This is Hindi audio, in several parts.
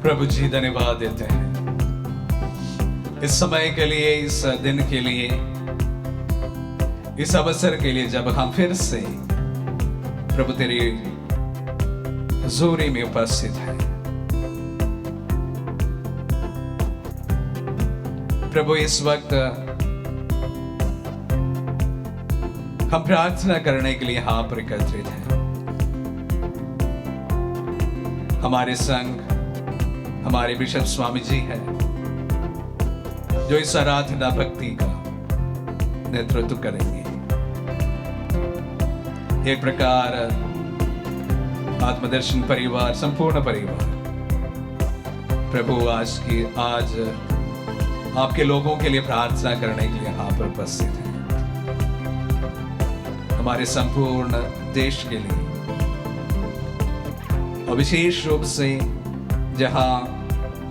प्रभु जी धन्यवाद देते हैं इस समय के लिए, इस दिन के लिए, इस अवसर के लिए जब हम फिर से प्रभु तेरी हुजूरी में उपस्थित हैं। प्रभु इस वक्त हम प्रार्थना करने के लिए यहाँ पर एकत्रित हैं। हमारे संग हमारे बिशप स्वामी जी हैं जो इस आराधना भक्ति का नेतृत्व करेंगे। एक प्रकार आत्मदर्शन परिवार, संपूर्ण परिवार प्रभु आज आपके लोगों के लिए प्रार्थना करने के लिए यहाँ पर उपस्थित है। हमारे संपूर्ण देश के लिए और विशेष रूप से जहां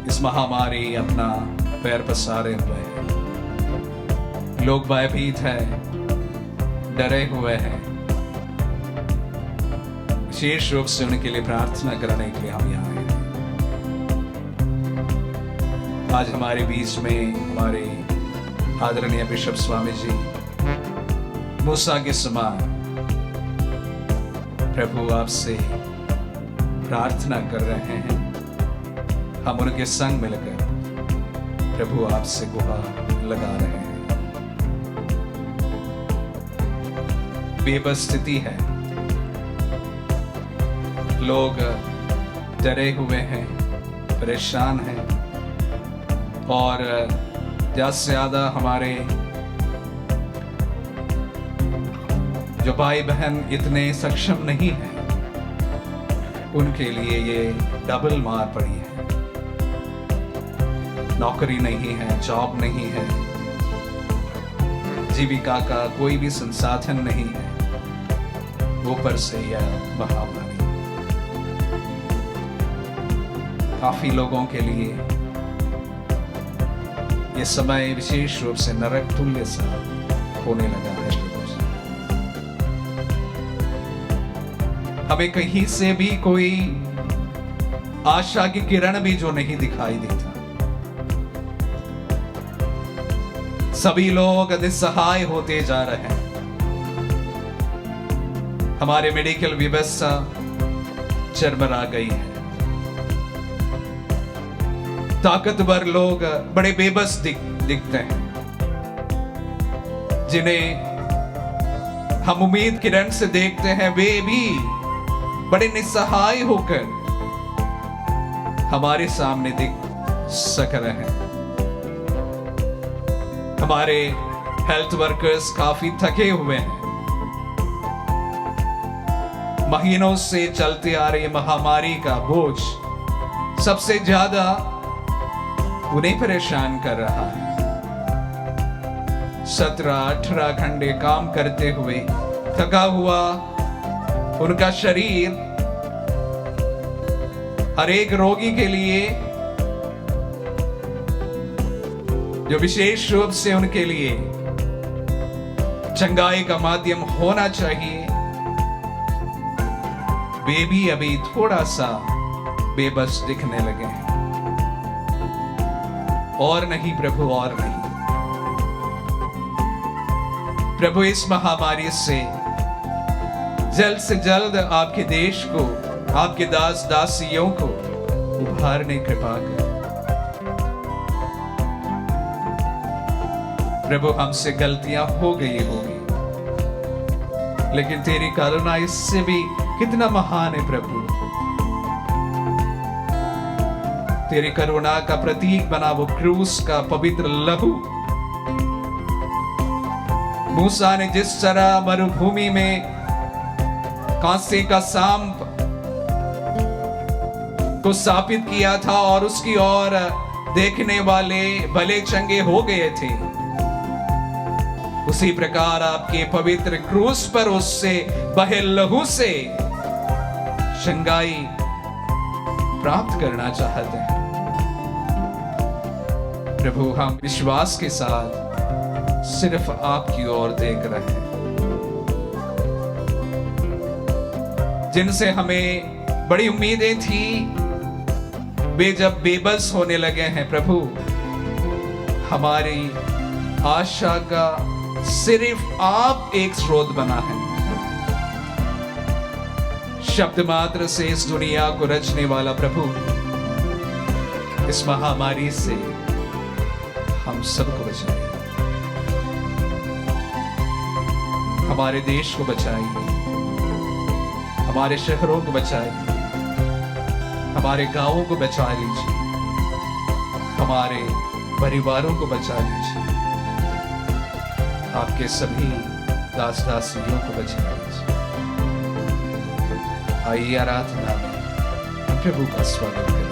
इस महामारी अपना पैर पसारे हुए हैं, लोग भयभीत हैं, डरे हुए हैं, विशेष रूप से उनके लिए प्रार्थना करने के लिए हम यहाँ हैं। आज हमारे बीच में हमारे आदरणीय बिशप स्वामी जी मूसा के समान प्रभु आपसे प्रार्थना कर रहे हैं। हम उनके संग मिलकर प्रभु आपसे गुहार लगा रहे हैं। बेबस स्थिति है, लोग डरे हुए हैं, परेशान हैं और ज्यादा से ज्यादा हमारे जो भाई बहन इतने सक्षम नहीं हैं, उनके लिए ये डबल मार पड़ी है। नौकरी नहीं है, जॉब नहीं है, जीविका का कोई भी संसाधन नहीं है, ऊपर से यह महामारी काफी लोगों के लिए ये समय विशेष रूप से नरक तुल्य सा होने लगा है। हमें कहीं से भी कोई आशा की किरण भी जो नहीं दिखाई देता। सभी लोग निस्सहाय होते जा रहे हैं। हमारे मेडिकल व्यवस्था चरमरा गई है। ताकतवर लोग बड़े बेबस दिखते हैं, जिन्हें हम उम्मीद किरण से देखते हैं, वे भी बड़े निस्सहाय होकर हमारे सामने दिख सक रहे हैं। हमारे हेल्थ वर्कर्स काफी थके हुए हैं। महीनों से चलते आ रही महामारी का बोझ सबसे ज्यादा उन्हें परेशान कर रहा है। 17-18 घंटे काम करते हुए थका हुआ उनका शरीर हर एक रोगी के लिए, जो विशेष रूप से उनके लिए चंगाई का माध्यम होना चाहिए, वे भी अभी थोड़ा सा बेबस दिखने लगे हैं। और नहीं प्रभु, और नहीं प्रभु, इस महामारी से जल्द से जल्द आपके देश को, आपके दास दासियों को उभारने कृपा कर। प्रभु, हमसे गलतियां हो गई होगी, लेकिन तेरी करुणा इससे भी कितना महान है प्रभु। तेरी करुणा का प्रतीक बना वो क्रूस का पवित्र लहू, मूसा ने जिस तरह मरुभूमि में कांसे का सांप को स्थापित किया था और उसकी ओर देखने वाले भले चंगे हो गए थे, उसी प्रकार आपके पवित्र क्रूस पर उससे बहे लहू से चंगाई प्राप्त करना चाहते हैं। प्रभु, हम विश्वास के साथ सिर्फ आपकी ओर देख रहे हैं, जिनसे हमें बड़ी उम्मीदें थी, वे जब बेबस होने लगे हैं प्रभु, हमारी आशा का सिर्फ आप एक स्रोत बना है। शब्द मात्र से इस दुनिया को रचने वाला प्रभु, इस महामारी से हम सबको बचाइए, हमारे देश को बचाइए, हमारे शहरों को बचाइए, हमारे गांवों को बचा लीजिए, हमारे परिवारों को बचा लीजिए, आपके सभी दास दासियों को बचा लीजिए। आइए आराधना में हम प्रभु का स्वागत करें।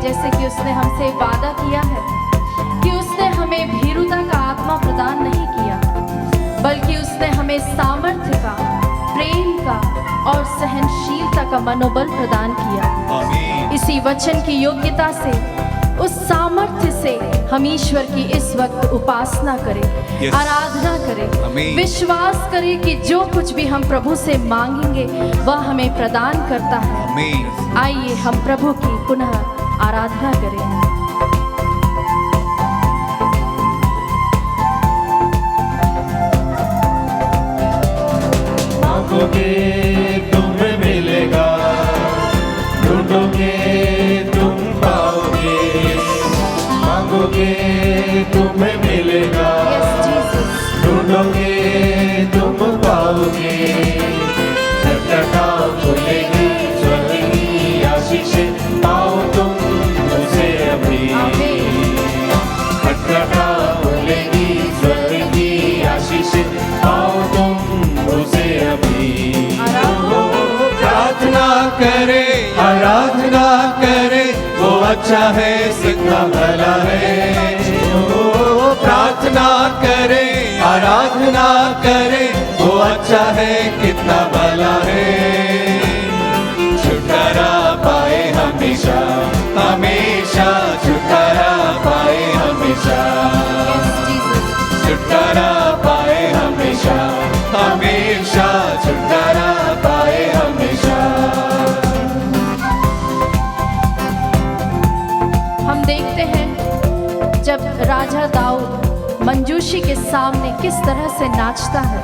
जैसे कि उसने हमसे वादा किया है कि उसने हमें भीरुता का आत्मा प्रदान नहीं किया, बल्कि उसने हमें सामर्थ्य का, प्रेम का और सहनशीलता का मनोबल प्रदान किया। आमीन। इसी वचन की योग्यता से, उस सामर्थ्य से हम ईश्वर की इस वक्त उपासना करें, आराधना करें, आमीन। विश्वास करें कि जो कुछ भी हम प्रभु से मांगेंगे वह हमें प्रदान करता है। आमीन। आइए हम प्रभु की पुनः आराधना करें। मांगोगे तुम्हें मिलेगा, ढूंढोगे तुम पाओगे, मांगोगे तुम्हें मिलेगा, ढूंढोगे तुम पाओगे, खटखटाओ खुलेगी स्वर्ग की आशीषें, पाओ तुम उसे अभी, खटखटाओ खुलेगी स्वर्ग की आशीषें, पाओ तुम उसे अभी। प्रार्थना करे, आराधना करे, वो अच्छा है, कितना भला है। ओ प्रार्थना करे, आराधना करे, वो अच्छा है, कितना भला है। हमेशा हमेशा छुटकारा पाए हमेशा छुटकारा पाए हमेशा हमेशा छुटकारा पाए हमेशा। हम देखते हैं जब राजा दाऊद मंजूषी के सामने किस तरह से नाचता है,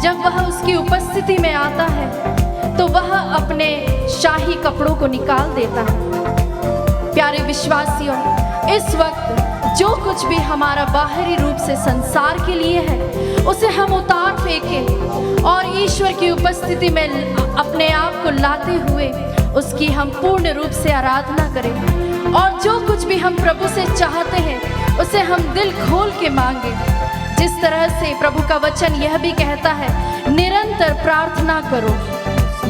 जब वह उसकी उपस्थिति में आता है तो वह अपने शाही कपड़ों को निकाल देता है। प्यारे विश्वासियों, इस वक्त जो कुछ भी हमारा बाहरी रूप से संसार के लिए है उसे हम उतार फेंकें और ईश्वर की उपस्थिति में अपने आप को लाते हुए उसकी हम पूर्ण रूप से आराधना करें और जो कुछ भी हम प्रभु से चाहते हैं उसे हम दिल खोल के मांगे। जिस तरह से प्रभु का वचन यह भी कहता है, निरंतर प्रार्थना करो।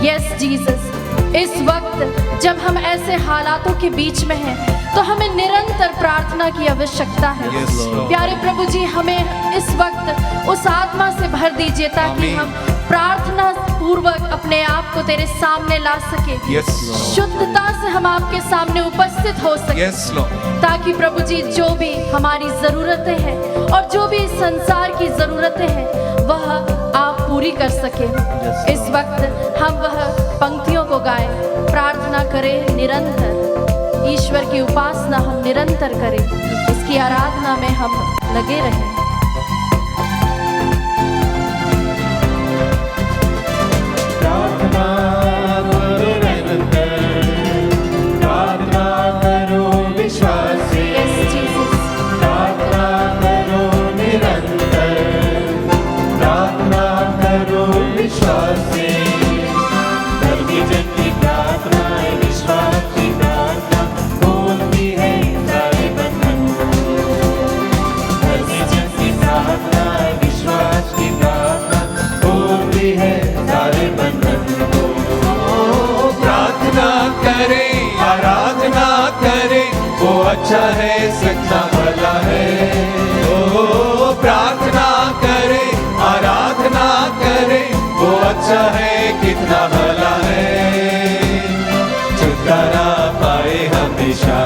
यस जीसस, इस वक्त जब हम ऐसे हालातों के बीच में हैं तो हमें निरंतर प्रार्थना की आवश्यकता है। प्यारे प्रभु जी, हमें इस वक्त उस आत्मा से भर दीजिए ताकि हम प्रार्थना पूर्वक अपने आप को तेरे सामने ला सके, शुद्धता से हम आपके सामने उपस्थित हो सके, ताकि प्रभु जी जो भी हमारी जरूरतें हैं और जो भी संसार की जरूरतें हैं वह आप पूरी कर सके। इस वक्त हम वह पंक्तियों को गाएं, प्रार्थना करें निरंतर, ईश्वर की उपासना हम निरंतर करें, इसकी आराधना में हम लगे रहें। प्रार्थना करो निरंतर, प्रार्थना करो विश्वास से, प्रार्थना करो निरंतर, प्रार्थना करो विश्वास से। धर्मी जन की प्रार्थना है, विश्वास की प्रार्थना खोलती है सारे बंधन को। धर्मी जन की प्रार्थना है, विश्वास की प्रार्थना खोलती है सारे बंधन को। प्रार्थना करें, आराधना करें, वो अच्छा है, सच्चा भला है। ओ प्रार्थना करें, आराधना करें, वो अच्छा है, कितना भला है। छुटकारा पाए हमेशा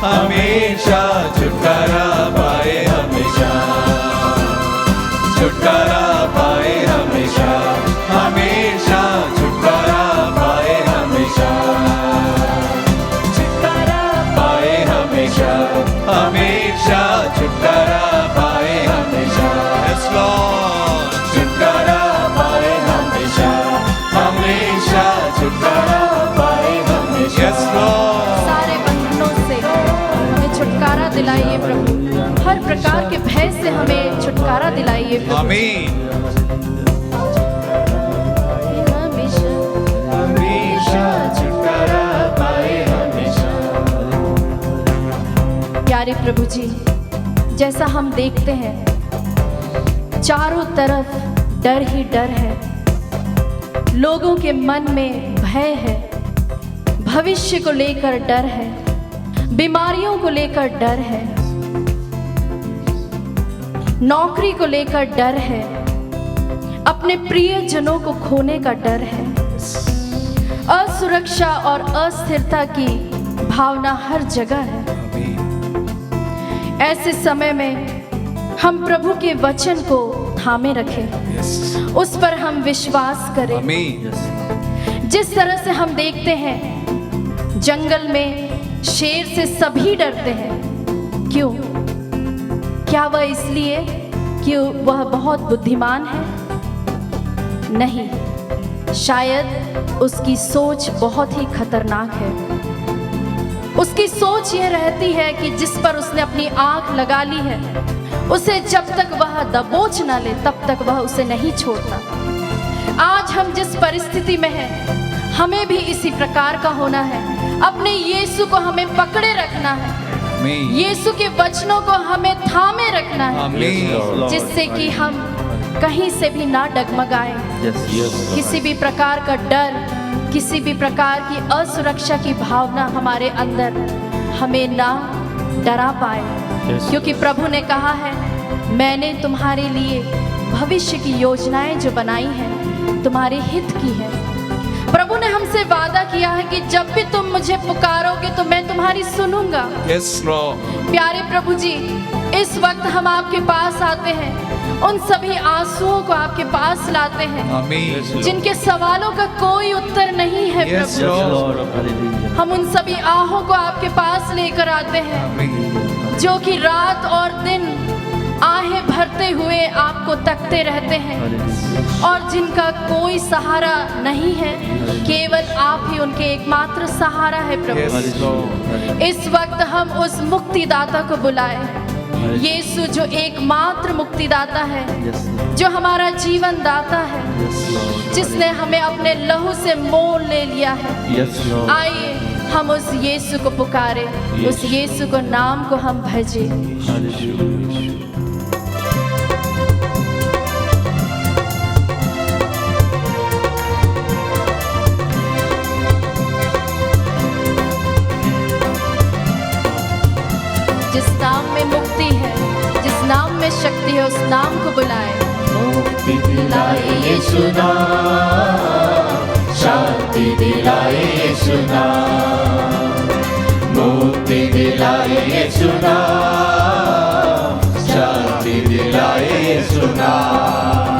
हमेशा छुटकारा पाए हमेशा, छुटकारा पाए हमेशा हमेशा छुटकारा पाए हमेशा, छुटकारा पाए हमेशा हमेशा छुटकारा पाए हमेशा। Yes Lord, छुटकारा पाए हमेशा हमेशा छुटकारा पाए हमेशा। Yes Lord, सारे बंधनों से हमें छुटकारा दिलाइए प्रभु, हर प्रकार के भय से हमें छुटकारा दिलाइए प्रभु। आमीन। हमेशा छुटकारा पाए हमेशा। प्यारे प्रभु जी, जैसा हम देखते हैं चारों तरफ डर ही डर है, लोगों के मन में भय है, भविष्य को लेकर डर है, बीमारियों को लेकर डर है, नौकरी को लेकर डर है, अपने प्रियजनों को खोने का डर है, असुरक्षा और अस्थिरता की भावना हर जगह है। ऐसे समय में हम प्रभु के वचन को थामे रखें, उस पर हम विश्वास करें। जिस तरह से हम देखते हैं जंगल में शेर से सभी डरते हैं, क्यों? क्या वह इसलिए कि वह बहुत बुद्धिमान है? नहीं, शायद उसकी सोच बहुत ही खतरनाक है। उसकी सोच यह रहती है कि जिस पर उसने अपनी आंख लगा ली है उसे जब तक वह दबोच ना ले तब तक वह उसे नहीं छोड़ता। आज हम जिस परिस्थिति में हैं हमें भी इसी प्रकार का होना है। अपने यीशु को हमें पकड़े रखना है, यीशु के वचनों को हमें थामे रखना है, जिससे कि हम कहीं से भी ना डगमगाएं। किसी भी प्रकार का डर, किसी भी प्रकार की असुरक्षा की भावना हमारे अंदर हमें ना डरा पाए, क्योंकि प्रभु ने कहा है, मैंने तुम्हारे लिए भविष्य की योजनाएं जो बनाई हैं तुम्हारे हित की है। प्रभु ने हमसे वादा किया है कि जब भी तुम मुझे पुकारोगे तो मैं तुम्हारी सुनूंगा। Yes, Lord. प्यारे प्रभु जी, इस वक्त हम आपके पास आते हैं, उन सभी आंसुओं को आपके पास लाते हैं आमीन। जिनके सवालों का कोई उत्तर नहीं है Yes, प्रभु। Lord. हम उन सभी आहों को आपके पास लेकर आते हैं आमीन। जो कि रात और दिन आहें भरते हुए आपको तकते रहते हैं और जिनका कोई सहारा नहीं है, केवल आप ही उनके एकमात्र सहारा है प्रभु। Yes, Lord. इस वक्त हम उस मुक्तिदाता को बुलाए, यीशु जो एकमात्र मुक्तिदाता है, जो हमारा जीवन दाता है, जिसने हमें अपने लहू से मोल ले लिया है। आइए हम उस यीशु को पुकारे, उस यीशु को नाम को हम भजे। जिस नाम में मुक्ति है, जिस नाम में शक्ति है, उस नाम को बुलाए। मुक्ति दिलाए यीशु नाम, शांति दिलाए यीशु नाम। मुक्ति दिलाए यीशु नाम, शांति दिलाए यीशु नाम।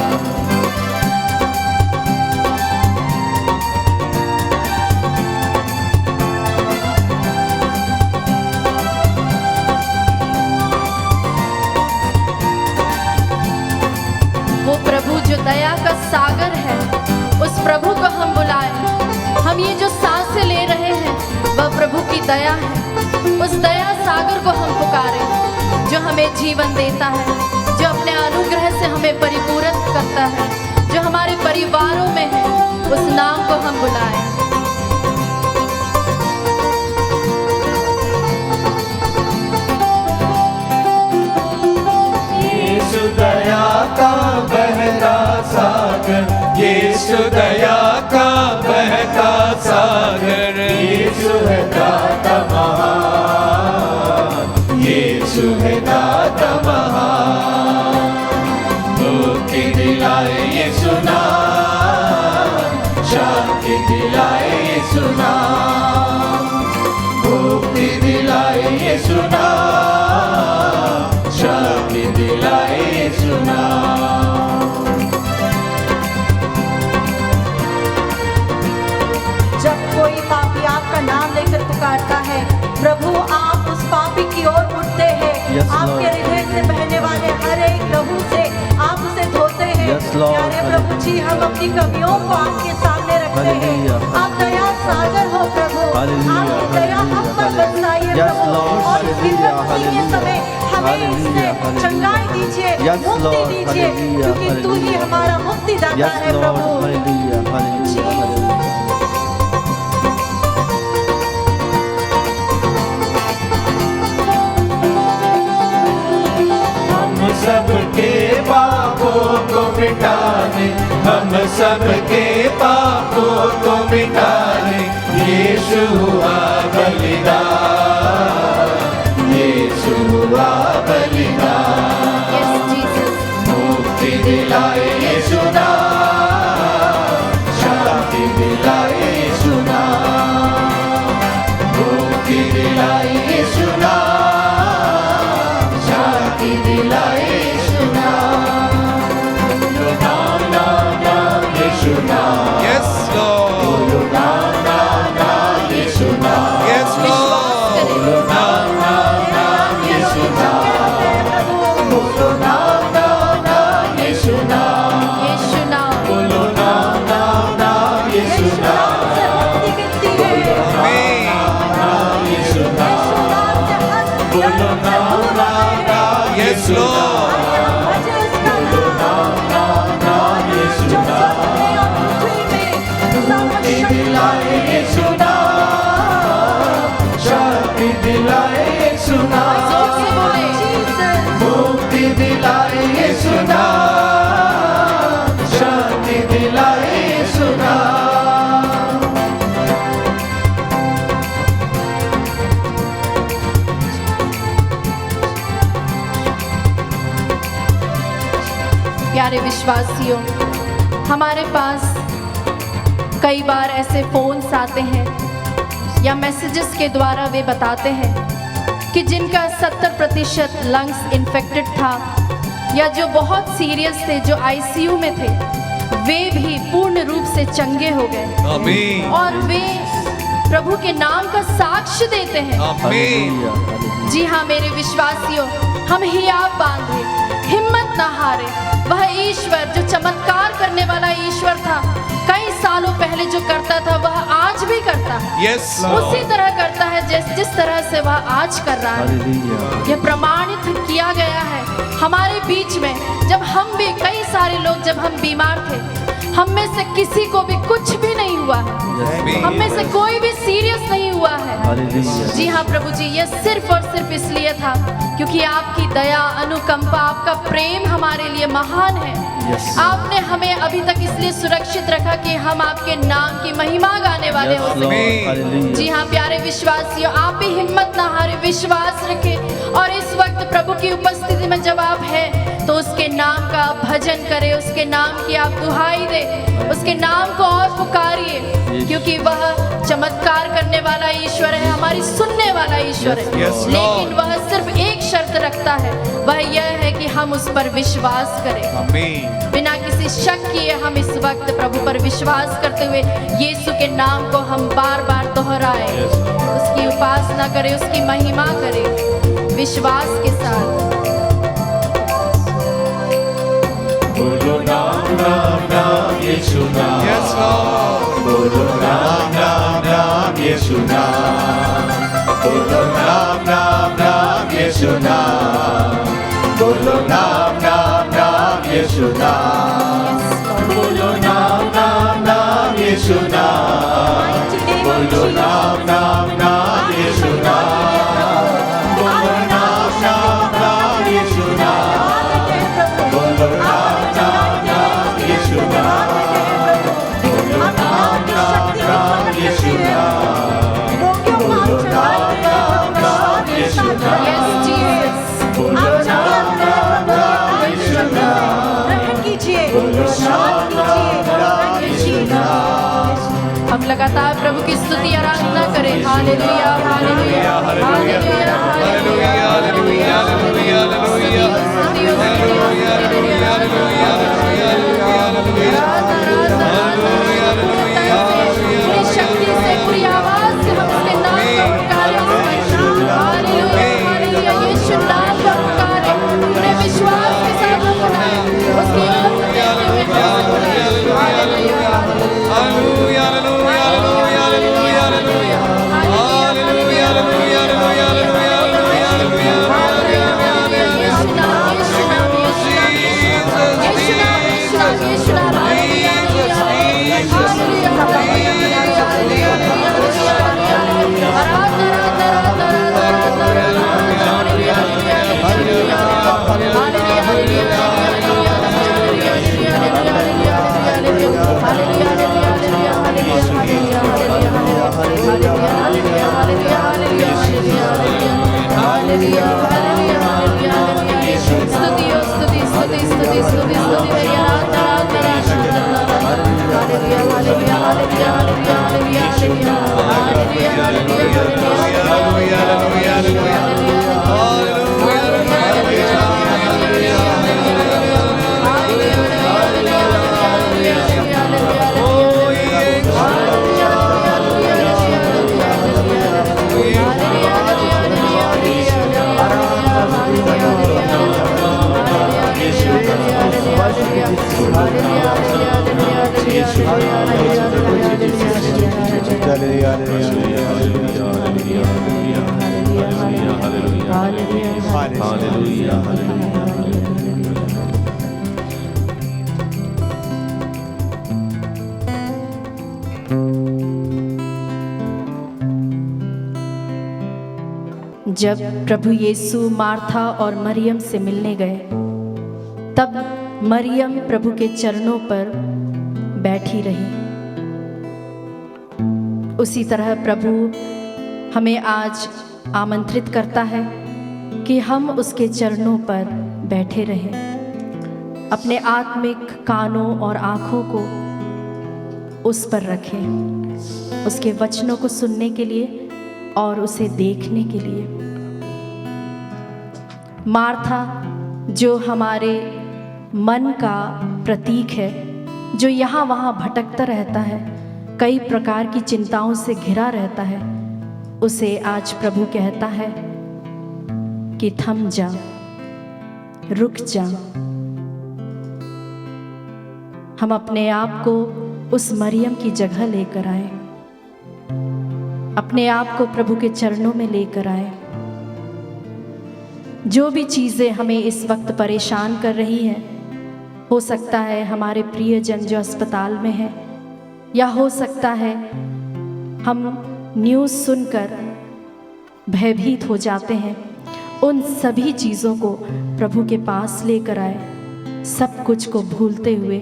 वो प्रभु जो दया का सागर है, उस प्रभु को हम बुलाएं। हम ये जो सांसें ले रहे हैं वह प्रभु की दया है। उस दया सागर को हम पुकारें जो हमें जीवन देता है, जो अपने अनुग्रह से हमें परिपूर्ण करता है, जो हमारे परिवारों में है। उस नाम को हम बुलाएं। यीशु दया का बहता सागर, यीशु दया का बहता सागर। यीशु है दाता महान, यीशु है दाता महान। मुक्ति दिलाए यीशु नाम, शांति दिलाए यीशु नाम। मुक्ति दिलाए यीशु नाम, शांति दिलाए यीशु नाम। जब कोई पापी आपका नाम लेकर पुकारता है, प्रभु आप उस पापी की ओर उठते हैं। आपके हृदय से बहने वाले हर एक लहू से आप उसे धोते हैं। प्यारे प्रभु जी, हम अपनी कमियों को आपके सामने रखते हैं। आप दया सागर हो प्रभु, आपकी दया हम पर बरसाइए प्रभु। और इस विपत्ति के समय हमें इससे चंगाई दीजिए, मुक्ति दीजिए, क्योंकि तू ही हमारा मुक्तिदाता है प्रभु। सबके पापों को मिटाने, हम सबके पापों को मिटाने यीशु हुआ बलिदान, यीशु हुआ बलिदान। मुक्ति दिलाए यीशु नाम, शांति दिलाए यीशु नाम। मुक्ति दिलाए यीशु नाम, शांति दिलाए यीशु नाम। नाम नाम नाम यीशु नाम। Yes, Lord. बोलो नाम नाम नाम यीशु नाम। Yes, Lord. बोलो नाम नाम नाम यीशु नाम। बोलो नाम नाम नाम यीशु नाम। यीशु नाम, बोलो नाम नाम नाम यीशु नाम। आमीन। नाम यीशु नाम। बोलो नाम नाम नाम Yes, Lord. बोलो नाम नाम नाम यीशु नाम। मुक्ति दिलाए यीशु नाम, शांति दिलाए यीशु नाम। जोर से बोले। मुक्ति दिलाए यीशु नाम, शांति दिलाए यीशु नाम। प्यारे विश्वासियों, हमारे पास कई बार ऐसे फोन्स आते हैं या मैसेजेस के द्वारा वे बताते हैं कि जिनका 70% लंग्स इन्फेक्टेड था या जो बहुत सीरियस थे, जो आईसीयू में थे, वे भी पूर्ण रूप से चंगे हो गए आमीन और वे प्रभु के नाम का साक्ष्य देते हैं। आमीन जी हाँ मेरे विश्वासियों, हम हियाव बांधे, हिम्मत न हारे। वह ईश्वर जो चमत्कार करने वाला ईश्वर था, कई सालों पहले जो करता था वह आज भी करता है। यस उसी तरह करता है जिस तरह से वह आज कर रहा है। यह प्रमाणित किया गया है हमारे बीच में। जब हम भी, कई सारे लोग जब हम बीमार थे, हम में से किसी को भी कुछ भी नहीं हुआ है, हम में से कोई भी सीरियस नहीं हुआ है। जी हाँ प्रभु जी, यह सिर्फ और सिर्फ इसलिए था क्योंकि आपकी दया, अनुकंपा, आपका प्रेम हमारे लिए महान है। आपने हमें अभी तक इसलिए सुरक्षित रखा कि हम आपके नाम की महिमा गाने वाले हो सके। जी हाँ प्यारे विश्वासियों, आप भी हिम्मत ना हारे, विश्वास रखें और इस वक्त प्रभु की उपस्थिति में जब आप हैं तो उसके नाम का भजन करें, उसके नाम की आप दुहाई दे, उसके नाम को और पुकारिए, क्योंकि वह चमत्कार करने वाला ईश्वर है, हमारी सुनने वाला ईश्वर है। लेकिन वह सिर्फ एक शर्त रखता है, वह यह है कि हम उस पर विश्वास करें। बिना किसी शक किए हम इस वक्त प्रभु पर विश्वास करते हुए यीशु के नाम को हम बार बार दोहराएं, उसकी उपासना करें, उसकी महिमा करें विश्वास के साथ। बोलो नाम नाम नाम यीशु नाम, यस लॉर्ड बोलो नाम नाम नाम यीशु नाम, बोलो नाम नाम नाम यीशु नाम, बोलो नाम नाम नाम यीशु नाम, बोलो नाम नाम नाम यीशु नाम, बोलो नाम नाम नाम यीशु नाम, बोलो नाम नाम नाम यीशु नाम, बोलो नाम नाम नाम यीशु नाम, बोलो नाम नाम नाम यीशु नाम, बोलो नाम नाम नाम यीशु नाम, Yes, Jesus. बोलो नाम नाम नाम यीशु नाम, ग्रहण कीजिए, बोलो नाम नाम नाम यीशु नाम। हम लगातार प्रभु की स्तुति आराधना करें। Hallelujah hallelujah hallelujah hallelujah hallelujah पूरी शक्ति से, पूरी आवाज से हम उसके नाम का पुकारें। हालेलुया हालेलुया यीशु नाम का पुकारें, पूरे विश्वास के साथ हम बुलाएं, उसकी ओर देखते हुए हम बुलाएं। हालेलुया जब प्रभु यीशु मार्था और मरियम से मिलने गए, तब मरियम प्रभु के चरणों पर बैठी रही। उसी तरह प्रभु हमें आज आमंत्रित करता है कि हम उसके चरणों पर बैठे रहें, अपने आत्मिक कानों और आँखों को उस पर रखें, उसके वचनों को सुनने के लिए और उसे देखने के लिए। मार्था जो हमारे मन का प्रतीक है, जो यहाँ वहाँ भटकता रहता है, कई प्रकार की चिंताओं से घिरा रहता है, उसे आज प्रभु कहता है कि थम जा, रुक जा। हम अपने आप को उस मरियम की जगह लेकर आए, अपने आप को प्रभु के चरणों में लेकर आए। जो भी चीज़ें हमें इस वक्त परेशान कर रही हैं, हो सकता है हमारे प्रियजन जो अस्पताल में है, या हो सकता है हम न्यूज़ सुनकर भयभीत हो जाते हैं, उन सभी चीज़ों को प्रभु के पास लेकर आए। सब कुछ को भूलते हुए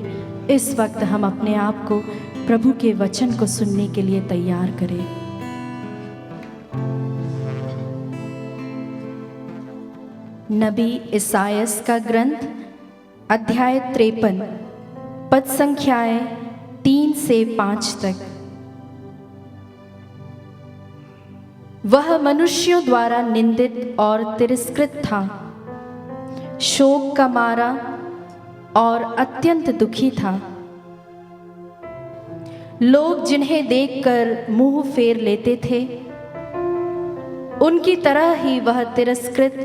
इस वक्त हम अपने आप को प्रभु के वचन को सुनने के लिए तैयार करें। नबी इसायास का ग्रंथ अध्याय 53 पद संख्याएं 3 से 5 तक। वह मनुष्यों द्वारा निंदित और तिरस्कृत था, शोक का मारा और अत्यंत दुखी था। लोग जिन्हें देखकर मुंह फेर लेते थे, उनकी तरह ही वह तिरस्कृत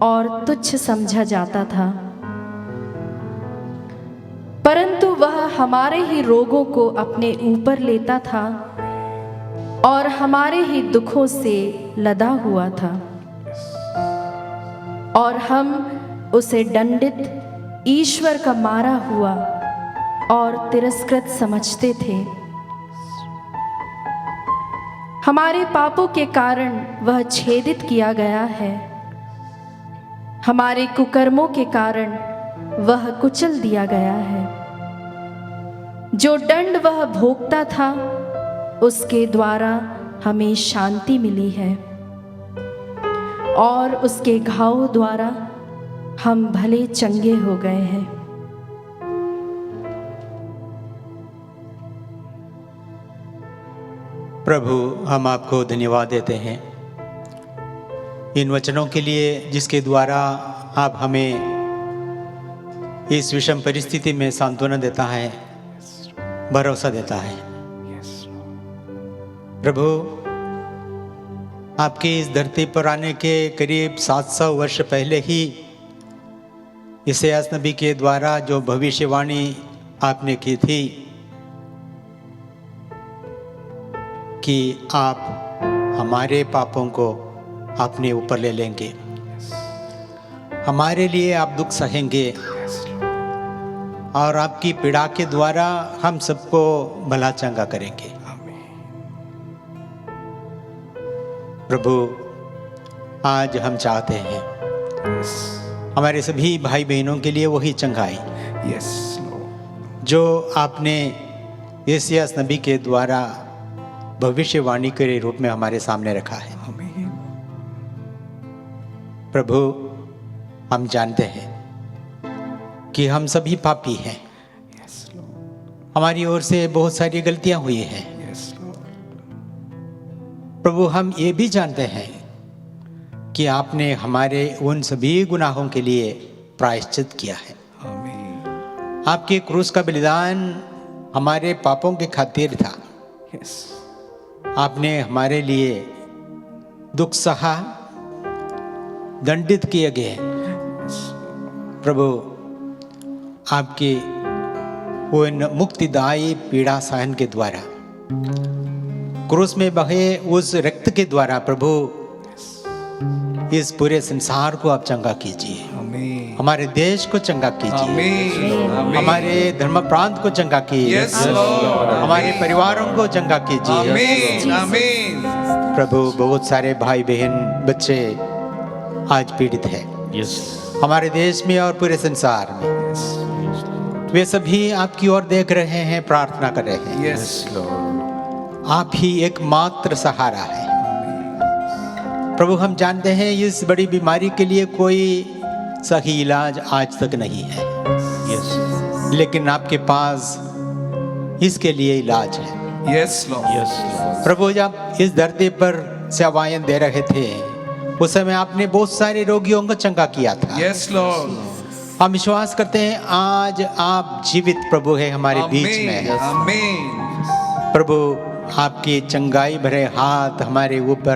और तुच्छ समझा जाता था। परंतु वह हमारे ही रोगों को अपने ऊपर लेता था और हमारे ही दुखों से लदा हुआ था, और हम उसे दंडित, ईश्वर का मारा हुआ और तिरस्कृत समझते थे। हमारे पापों के कारण वह छेदित किया गया है, हमारे कुकर्मों के कारण वह कुचल दिया गया है। जो दंड वह भोगता था, उसके द्वारा हमें शांति मिली है, और उसके घावों द्वारा हम भले चंगे हो गए हैं। प्रभु, हम आपको धन्यवाद देते हैं इन वचनों के लिए, जिसके द्वारा आप हमें इस विषम परिस्थिति में सांत्वना देता है, भरोसा देता है। प्रभु, आपके इस धरती पर आने के करीब 700 वर्ष पहले ही इसायास नबी के द्वारा जो भविष्यवाणी आपने की थी कि आप हमारे पापों को अपने ऊपर ले लेंगे, हमारे लिए आप दुख सहेंगे, और आपकी पीड़ा के द्वारा हम सबको भला चंगा करेंगे। प्रभु, आज हम चाहते हैं हमारे सभी भाई बहनों के लिए वही चंगाई जो आपने इसायास नबी के द्वारा भविष्यवाणी के रूप में हमारे सामने रखा है। प्रभु, हम जानते हैं कि हम सभी पापी हैं, हमारी ओर से बहुत सारी गलतियां हुई हैं। प्रभु, हम ये भी जानते हैं कि आपने हमारे उन सभी गुनाहों के लिए प्रायश्चित किया है। आपके क्रूस का बलिदान हमारे पापों के खातिर था। आपने हमारे लिए दुख सहा, दंडित किए गए। प्रभु, आपके उन मुक्तिदायी पीड़ा सहन के द्वारा, क्रूस में बहे उस रक्त के द्वारा, प्रभु, इस पूरे संसार को आप चंगा कीजिए, हमारे देश को चंगा कीजिए, हमारे धर्म प्रांत को चंगा कीजिए, हमारे परिवारों को चंगा कीजिए। प्रभु, बहुत सारे भाई बहन बच्चे आज पीड़ित हैं हमारे देश में और पूरे संसार में। वे सभी आपकी ओर देख रहे हैं, प्रार्थना कर रहे हैं। आप ही एकमात्र सहारा है। प्रभु, हम जानते हैं इस बड़ी बीमारी के लिए कोई सही इलाज आज तक नहीं है, लेकिन आपके पास इसके लिए इलाज है। Yes, Lord. प्रभु जब इस धरती पर सेवाएं दे रहे थे उस समय आपने बहुत सारे रोगियों को चंगा किया था। Yes, Lord. हम विश्वास करते हैं आज आप जीवित प्रभु है हमारे बीच में। Amen. Amen. प्रभु आपकी चंगाई भरे हाथ हमारे ऊपर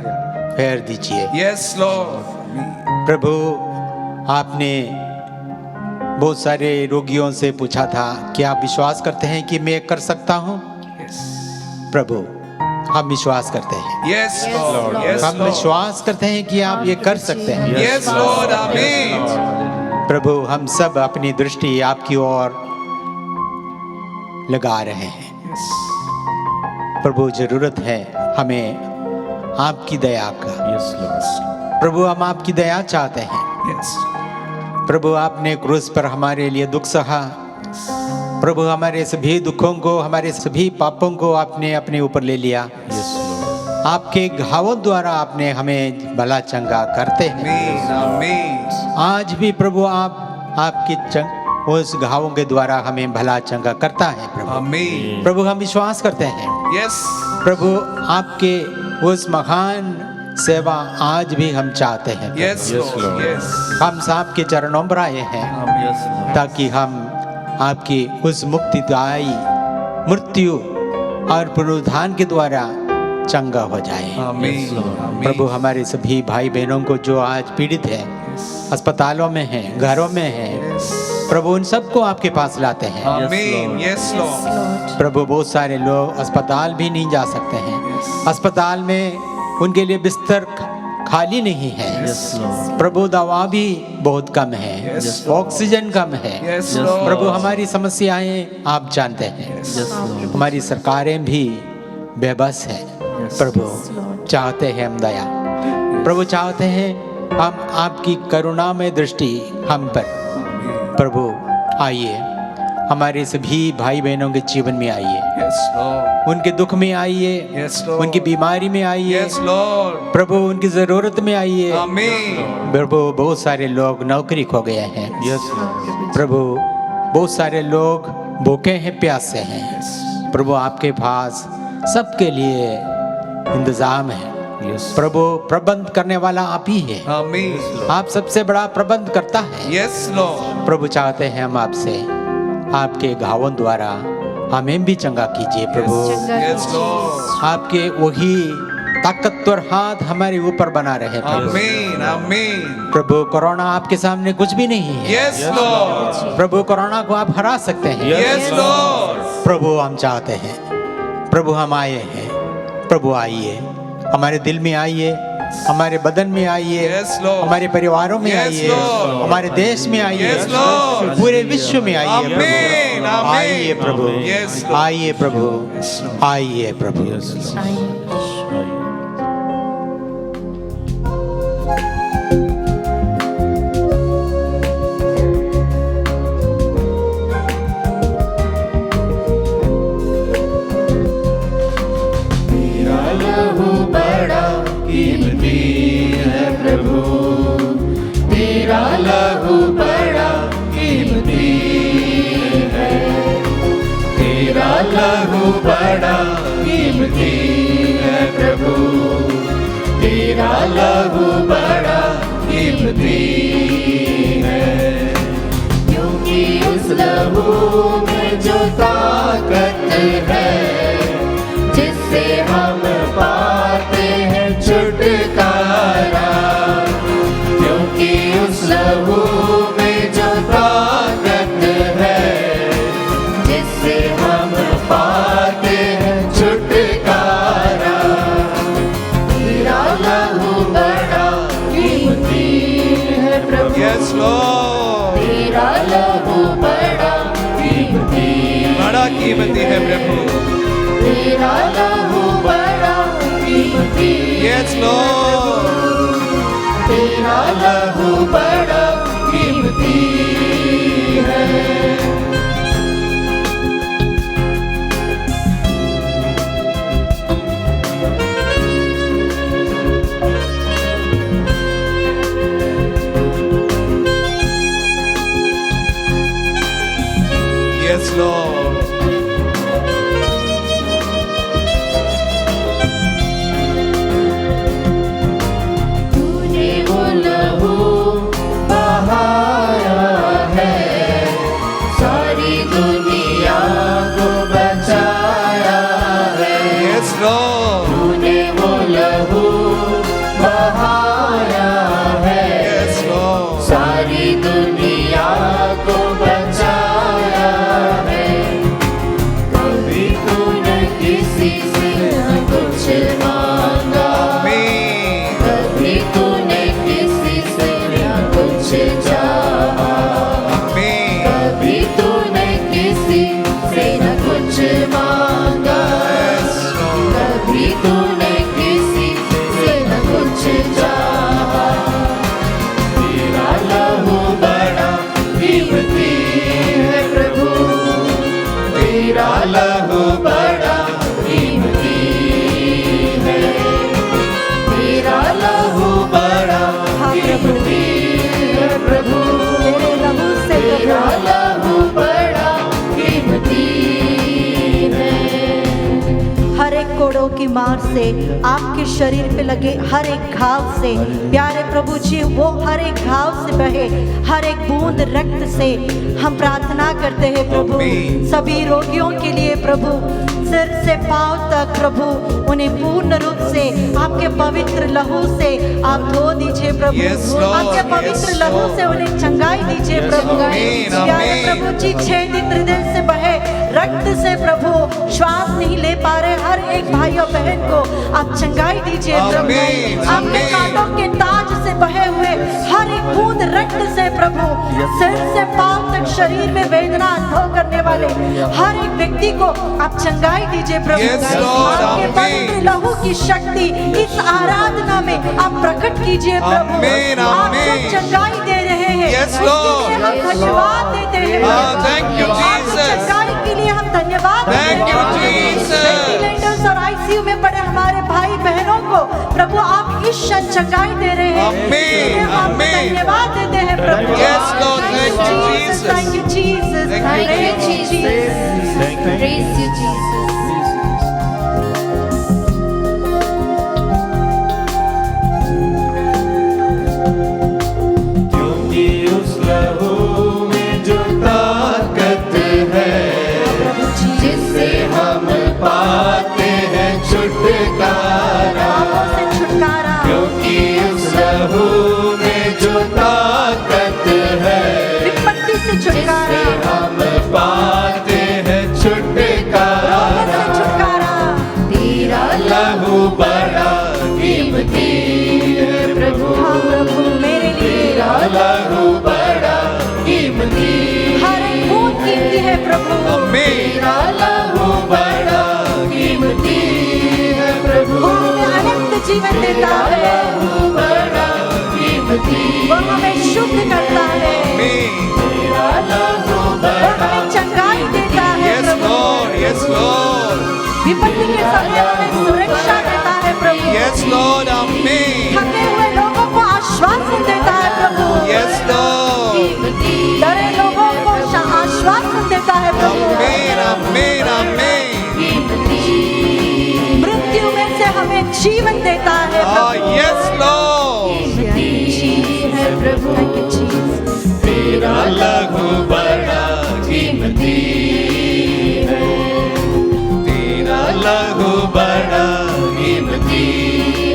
फेर दीजिए। Yes, Lord. प्रभु आपने बहुत सारे रोगियों से पूछा था कि आप विश्वास करते हैं कि मैं कर सकता हूँ? Yes. प्रभु हम विश्वास करते हैं। Yes, Lord. Yes, हम Lord. विश्वास करते हैं कि आप ये कर सकते हैं। Yes, Lord. Amen. प्रभु हम सब अपनी दृष्टि आपकी ओर लगा रहे हैं। Yes. प्रभु जरूरत है हमें आपकी दया का। प्रभु हम आपकी दया चाहते हैं। Yes. प्रभु आपने क्रूस पर हमारे लिए दुख सहा। प्रभु हमारे सभी दुखों को हमारे सभी पापों को आपने अपने ऊपर ले लिया। आपके घावों द्वारा आपने हमें भला चंगा करते हैं। Amen. Amen. आज भी प्रभु आप आपके उस घावों के द्वारा हमें भला चंगा करता है। प्रभु Amen. प्रभु हम विश्वास करते हैं। Yes. प्रभु आपके उस महान सेवा आज भी हम चाहते हैं। Yes, Lord. Yes. हम साहब के चरणों पर आए हैं ताकि हम आपकी उस मुक्तिदायी मृत्यु और पुनरुत्थान के द्वारा चंगा हो जाए। Amen. Amen. प्रभु हमारे सभी भाई बहनों को जो आज पीड़ित हैं, अस्पतालों में हैं, घरों में हैं, प्रभु उन सबको आपके पास लाते हैं। Amen. Yes, Lord. प्रभु बहुत सारे लोग अस्पताल भी नहीं जा सकते हैं। अस्पताल में उनके लिए बिस्तर खाली नहीं है। प्रभु दवा भी बहुत कम है। Yes, ऑक्सीजन कम है। Yes, Lord. प्रभु हमारी समस्याएं आप जानते हैं। हमारी सरकारें भी बेबस हैं। प्रभु चाहते हैं हम दया। प्रभु चाहते हैं हम आपकी करुणामय दृष्टि हम पर। प्रभु आइए हमारे सभी भाई बहनों के जीवन में आइए। Yes, Lord. उनके दुख में आइए। Yes, Lord. उनकी बीमारी में आइए। Yes, Lord. प्रभु उनकी जरूरत में आइए। Amen. प्रभु बहुत सारे लोग नौकरी खो गए हैं। Yes, Lord. प्रभु बहुत सारे लोग भूखे हैं, प्यासे हैं। प्रभु आपके पास सबके लिए इंतजाम है। प्रभु प्रबंध करने वाला आप ही है। Amen. आप सबसे बड़ा प्रबंध करता है। Yes, Lord. प्रभु चाहते हैं हम आपसे आपके घावों द्वारा हमें भी चंगा कीजिए। प्रभु Yes, Lord. आपके वही ताकतवर हाथ हमारे ऊपर बना रहे। प्रभु Amen. Amen. प्रभु कोरोना आपके सामने कुछ भी नहीं है। Yes, Lord. प्रभु कोरोना को आप हरा सकते हैं। Yes, Lord. प्रभु हम चाहते हैं। प्रभु हम आए हैं। प्रभु आइए हमारे दिल में आइए, हमारे बदन में आइए, Yes, Lord. हमारे परिवारों में Yes, आइए, Lord. हमारे देश में आइए, Yes, Lord. पूरे विश्व में आइए। Amen. प्रभु Amen. आइए प्रभु, Yes, Lord. आइए प्रभु, आइए प्रभु। तेरा लहू बड़ा कीमती है। तेरा लहू बड़ा कीमती है प्रभु। तेरा लहू बड़ा कीमती है। क्योंकि उस लहू में जो ताकत है जिससे हम पाते हैं छुटकारा। क्योंकि उस लहू में जो ताकत है जिससे हम पाते हैं छुटकारा। तेरा लहू बड़ा कीमती है प्रभु। Yes, Lord. तेरा लहू बड़ा कीमती बड़ा कीमती है प्रभु। तेरा लहू बड़ा कीमती Yes, Lord. तेरा लहू बड़ा कीमती है। Yes, Lord. की मार से, आपके शरीर पे लगे हर एक घाव से, प्यारे प्रभु जी वो हर एक घाव से बहे हर एक बूंद रक्त से हम प्रार्थना करते हैं प्रभु। सभी रोगियों के लिए प्रभु सिर से पांव तक प्रभु उन्हें पूर्ण रूप से आपके पवित्र लहू से आप धो दीजिए प्रभु। Yes, Lord. आपके पवित्र Yes, लहू Lord. से उन्हें चंगाई दीजिए Yes, प्रभु। Amen, प्यारे Amen. प्रभु जी छेदित हृदय से बहे रक्त से प्रभु श्वास नहीं ले पा रहे हर एक भाई और बहन को आप चंगाई दीजिए प्रभु। Amen, आपके Amen. कांटों के ताज से बहे हुए हर एक बूंद रक्त से प्रभु सिर से पांव तक शरीर में वेदना अनुभव करने वाले हर एक व्यक्ति को आप चंगाई दीजिए प्रभु। Yes, Lord, आपके Amen. पवित्र लहू की शक्ति इस आराधना में आप प्रकट कीजिए प्रभु। Amen, आप जो Amen. चंगाई दे रहे हैं Yes, उसके Lord. लिए हम धन्यवाद देते हैं प्रभु। thank you, आपकी Jesus. चंगाई के लिए हम धन्यवाद Thank you, Jesus. वेंटिलेटर्स और आईसीयू में पड़े हमारे भाई बहनों को प्रभु आप इस क्षण चंगाई दे रहे हैं। Amen, इसलिए हम आपको Amen. धन्यवाद देते हैं प्रभु। Yes, Lord. Thank you, Jesus. Thank you, Jesus. Thank you, Thank you, Praise you, Jesus. Praise you, Jesus. क्योंकि उस लहू में जो ताकत है जिससे हम पाते हैं छुटकारा। पापों से छुटकारा। क्योंकि उस लहू में जो ताकत है विपत्ति से छुटकारा। हम पाते हैं छुटकारा। रोगों से छुटकारा। तेरा लहू बड़ा कीमती है प्रभु। हाँ प्रभु मेरे लिए तेरा लहू बड़ा कीमती हर एक बूंद कीमती है प्रभु। Amen. तेरा लहू बड़ा कीमती है प्रभु। वो हमें अनंत जीवन देता है। लहू बड़ा कीमती वो हमें शुद्ध करता है। Amen. तेरा लहू वो बड़ा हमें चंगाई देता है Yes, प्रभु। Lord. Yes, Lord. विपत्ति के समय हमें सुरक्षा देता है प्रभु। Yes, Lord. Amen. थके हुए लोगों को आश्वासन देता है प्रभु। Yes, Lord. डरे लोगों को आश्वासन देता है प्रभु। Amen. Amen. Amen. मृत्यु में से हमें जीवन देता है Ah, प्रभु। yes, Lord. है प्रभु। Thank you, Jesus. तेरा लहू बड़ा कीमती है। तेरा लहू बड़ा कीमती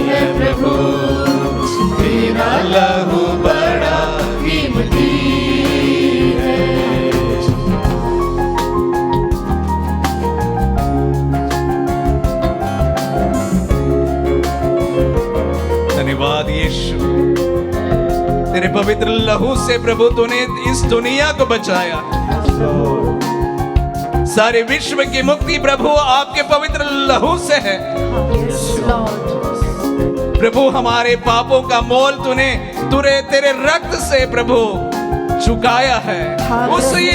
है प्रभु। तेरा लहू बड़ा कीमती है। धन्यवाद यीशु, तेरे पवित्र लहू से प्रभु तूने इस दुनिया को बचाया। सारे विश्व की मुक्ति प्रभु आपके पवित्र लहू से है। Yes, Lord. प्रभु हमारे पापों का मोल तूने तेरे रक्त से प्रभु चुकाया है। उसी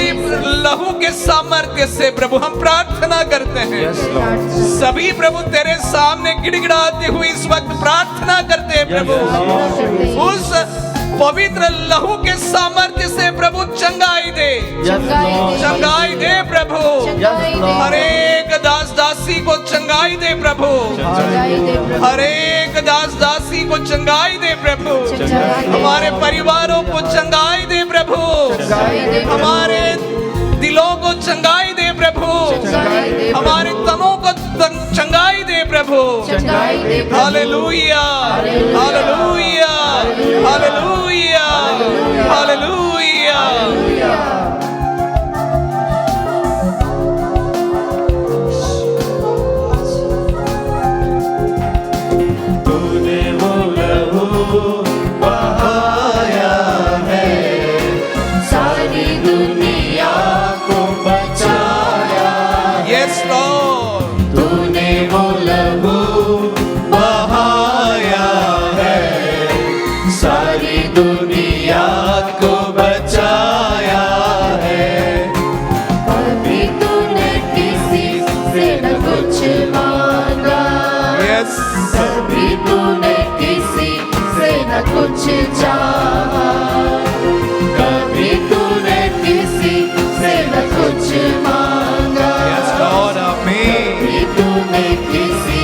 लहू के सामर्थ्य से प्रभु हम प्रार्थना करते हैं। सभी प्रभु तेरे सामने गिड़गिड़ाते हुए इस वक्त प्रार्थना करते हैं प्रभु। उस पवित्र लहू के सामर्थ्य से प्रभु चंगाई दे, चंगाई दे प्रभु। हर एक दास दासी को चंगाई दे प्रभु। हर एक दास दासी को चंगाई दे प्रभु। हमारे परिवारों को चंगाई दे प्रभु। हमारे दिलों को चंगाई दे प्रभु। हमारे तनों को चंगाई दे प्रभु। Hallelujah, hallelujah, hallelujah, hallelujah. तूने वो लहू बहाया है, सारी दुनिया को बचाया। Yes, Lord. तूने वो लहू बहाया है, सारी दुनिया को बचाया है। कभी तूने किसी से न कुछ मांगा, Yes. कभी तूने किसी से न कुछ चाहा, कभी तूने किसी से न कुछ मांगा। Yes, Lord. Amen. कभी तूने किसी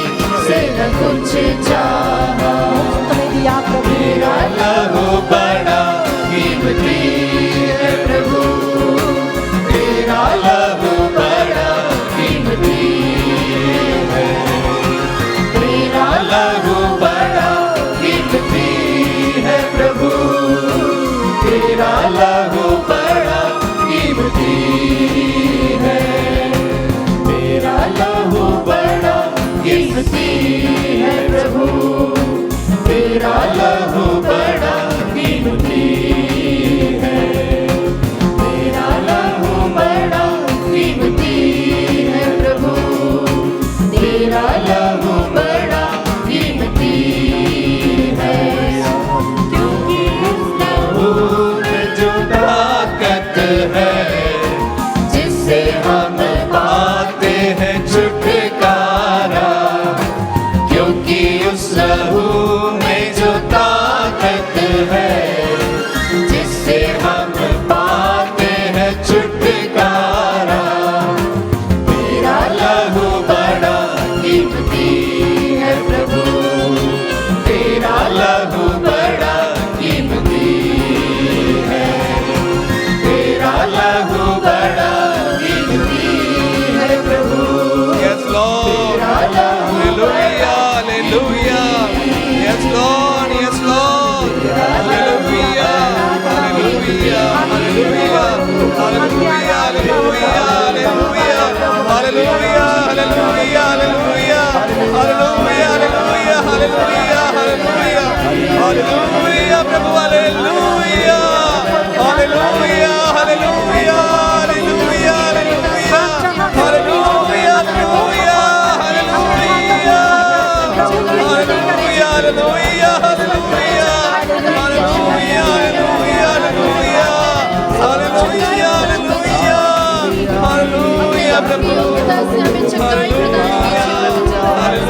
प्रभु योग्यता से हमें चंगाई प्रदान कीजिए प्रभु जी।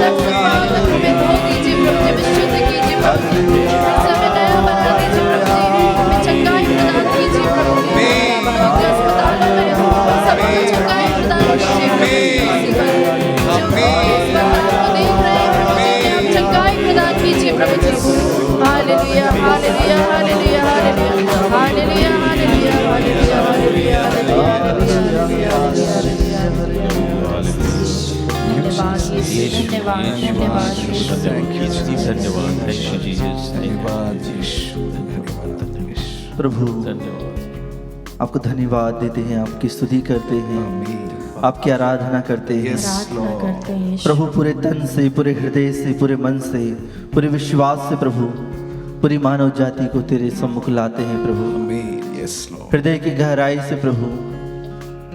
सब पाप तक हमें धो दीजिए प्रभु जी, विशुद्ध कीजिए प्रभु जी, से हमें नया बना दीजिए प्रभु जी, हमें चंगाई प्रदान कीजिए प्रभु जी। अपने अस्पतालों में सबको चंगाई प्रदान कीजिए प्रभु जी। चंगाई प्रदान कीजिए प्रभु जी। Hallelujah hallelujah hallelujah hallelujah hallelujah hallelujah hallelujah hallelujah धन्यवाद यीशु, धन्यवाद धन्यवाद यीशु। धन्यवाद प्रभु, आपको धन्यवाद देते हैं, आपकी स्तुति करते हैं, आपकी आराधना करते हैं प्रार्थना करते हैं यीशु। प्रभु। पूरे तन से, पूरे हृदय से, पूरे मन से, पूरे विश्वास से प्रभु पूरी मानव जाति को तेरे सम्मुख लाते हैं प्रभु। हृदय की गहराई से प्रभु,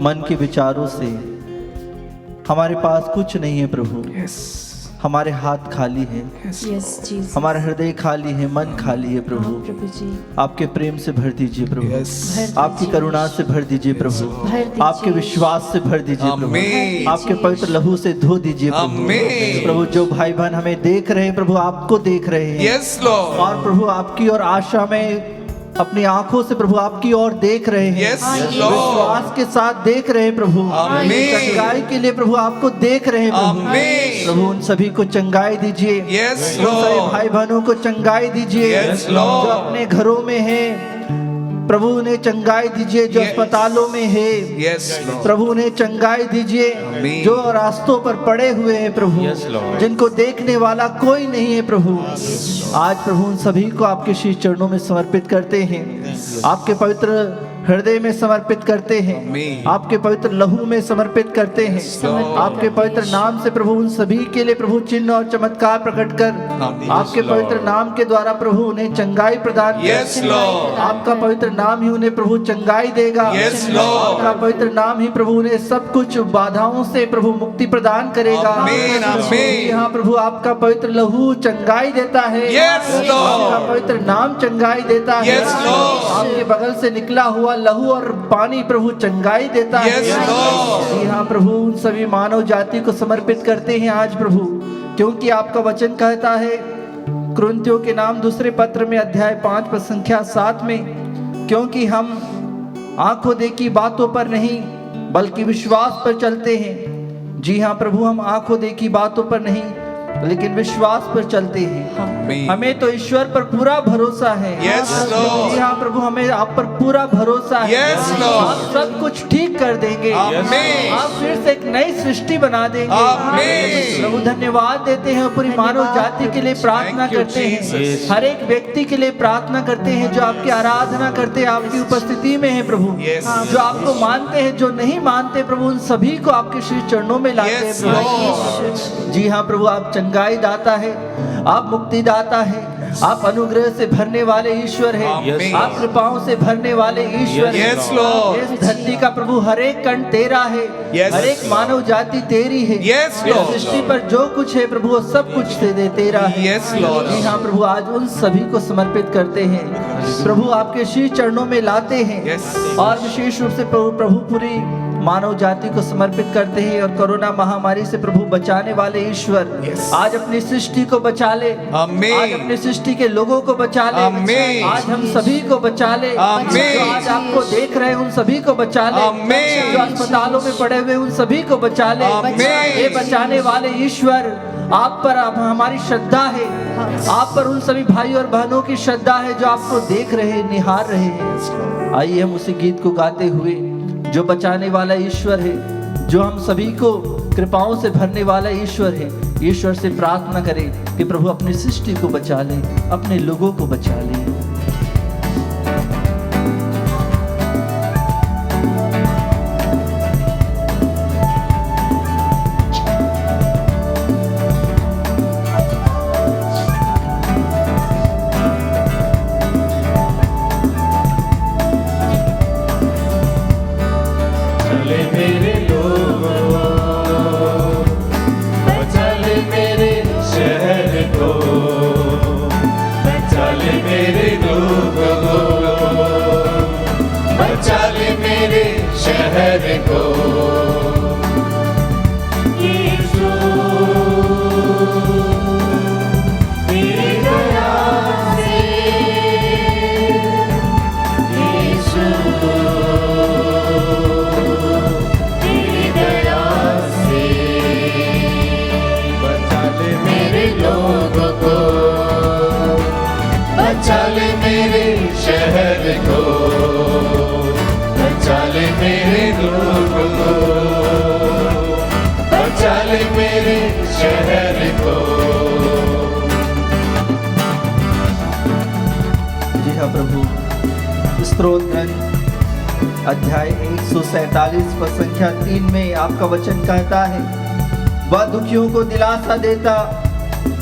मन के विचारों से हमारे पास कुछ नहीं है प्रभु। हमारे हाथ खाली हैं, यस जीसस। हमारा हृदय खाली है, मन खाली है प्रभु। प्रभु जी आपके प्रेम से भर दीजिए प्रभु, भर आपकी करुणा से भर दीजिए प्रभु, भर दीजिए। आपके विश्वास से भर दीजिए प्रभु, आमीन। आपके पवित्र लहू से धो दीजिए प्रभु। आमीन। प्रभु, जो भाई बहन हमें देख रहे हैं प्रभु, आपको देख रहे हैं यस लॉर्ड। और प्रभु आपकी और आशा में अपनी आंखों से प्रभु आपकी ओर देख रहे हैं, यस लॉर्ड। विश्वास के साथ देख रहे हैं प्रभु, आमीन। चंगाई के लिए प्रभु आपको देख रहे हैं प्रभु। आमीन। प्रभु उन सभी को चंगाई दीजिए, यस उन सभी लॉर्ड। भाई बहनों को चंगाई दीजिए Yes, Lord. जो अपने घरों में हैं प्रभु उन्हें चंगाई दीजिए, जो Yes. अस्पतालों में है यस लॉर्ड। प्रभु उन्हें चंगाई दीजिए, आमीन। जो रास्तों पर पड़े हुए हैं प्रभु, जिनको देखने वाला कोई नहीं है प्रभु, आज प्रभु उन सभी को आपके शीश चरणों में समर्पित करते हैं, आपके पवित्र हृदय में समर्पित करते हैं, आमीन। आपके पवित्र लहू में समर्पित करते हैं, Lord. आपके पवित्र नाम से प्रभु उन सभी के लिए प्रभु चिन्ह और चमत्कार प्रकट कर आमीन। आपके पवित्र नाम के द्वारा प्रभु उन्हें चंगाई प्रदान कर। Yes, Lord. आपका पवित्र नाम ही उन्हें प्रभु चंगाई देगा। Yes, Lord. आपका पवित्र नाम ही प्रभु उन्हें सब कुछ बाधाओं से प्रभु मुक्ति प्रदान करेगा। आमीन, आमीन। यहाँ प्रभु आपका पवित्र लहू चंगाई देता है। Yes, Lord. आपका पवित्र नाम चंगाई देता है। Yes, Lord. आपके बगल से निकला हुआ लहू और पानी प्रभु चंगाई देता है। Yes, Lord. जी हाँ प्रभु, उन सभी मानव जाति को समर्पित करते हैं आज प्रभु, क्योंकि आपका वचन कहता है कुरिन्थियों के नाम दूसरे पत्र में अध्याय 5 पद संख्या 7 में, क्योंकि हम आंखों देखी बातों पर नहीं बल्कि विश्वास पर चलते हैं। जी हाँ प्रभु, हम आंखों देखी बातों पर नहीं लेकिन विश्वास पर चलते हैं। आमीन। हमें तो ईश्वर पर पूरा भरोसा है। Yes, Lord. जी हाँ प्रभु, हमें आप पर पूरा भरोसा है। Yes, Lord. आप सब कुछ ठीक कर देंगे। आमीन। आप फिर से एक नई सृष्टि बना देंगे। आमीन। प्रभु धन्यवाद देते हैं, पूरी मानव जाति के लिए प्रार्थना Thank you, करते हैं, Jesus. हर एक व्यक्ति के लिए प्रार्थना करते हैं जो आपकी आराधना करते हैं, आपकी उपस्थिति में है प्रभु, Yes. जो आपको मानते हैं, जो नहीं मानते प्रभु, उन सभी को आपके श्री चरणों में लाते हैं Yes, प्रभु। Lord. जी हाँ प्रभु, आप चंगाई दाता है, आप मुक्ति दाता है, आप अनुग्रह से भरने वाले ईश्वर है, Amen. आप कृपाओं से भरने वाले ईश्वर है। Yes, Lord. इस धरती का प्रभु हर एक कण तेरा है, Yes. हर एक मानव जाति तेरी है। Yes, इस Lord. सृष्टि पर जो कुछ है प्रभु वो सब कुछ तेरा है। Yes, Lord. जी हाँ प्रभु, आज उन सभी को समर्पित करते हैं प्रभु, आपके शीश चरणों में लाते हैं। Yes. और विशेष रूप से प्रभु पूरी मानव जाति को समर्पित करते हैं और कोरोना महामारी से प्रभु बचाने वाले ईश्वर Yes. आज अपनी सृष्टि को बचा ले, आमीन। आज अपनी सृष्टि के लोगों को बचा ले, आमीन। आज हम सभी को बचा ले, आमीन। जो आज आपको देख रहे हैं उन सभी को बचा ले, आमीन। जो अस्पतालों में पड़े हुए उन सभी को बचा ले। आमीन। ये बचाने वाले ईश्वर, आप पर अब हमारी श्रद्धा है, आप पर उन सभी भाई और बहनों की श्रद्धा है जो आपको देख रहे हैं, निहार रहे हैं। आइए हम उसी गीत को गाते हुए, जो बचाने वाला ईश्वर है, जो हम सभी को कृपाओं से भरने वाला ईश्वर है, ईश्वर से प्रार्थना करें कि प्रभु अपनी सृष्टि को बचा ले, अपने लोगों को बचा ले। चले मेरे लोगों, चले मेरे शहर को, चले मेरे प्रभु। स्तोत्र ग्रंथ अध्याय 147 पद संख्या 3 में आपका वचन कहता है, वह दुखियों को दिलासा देता,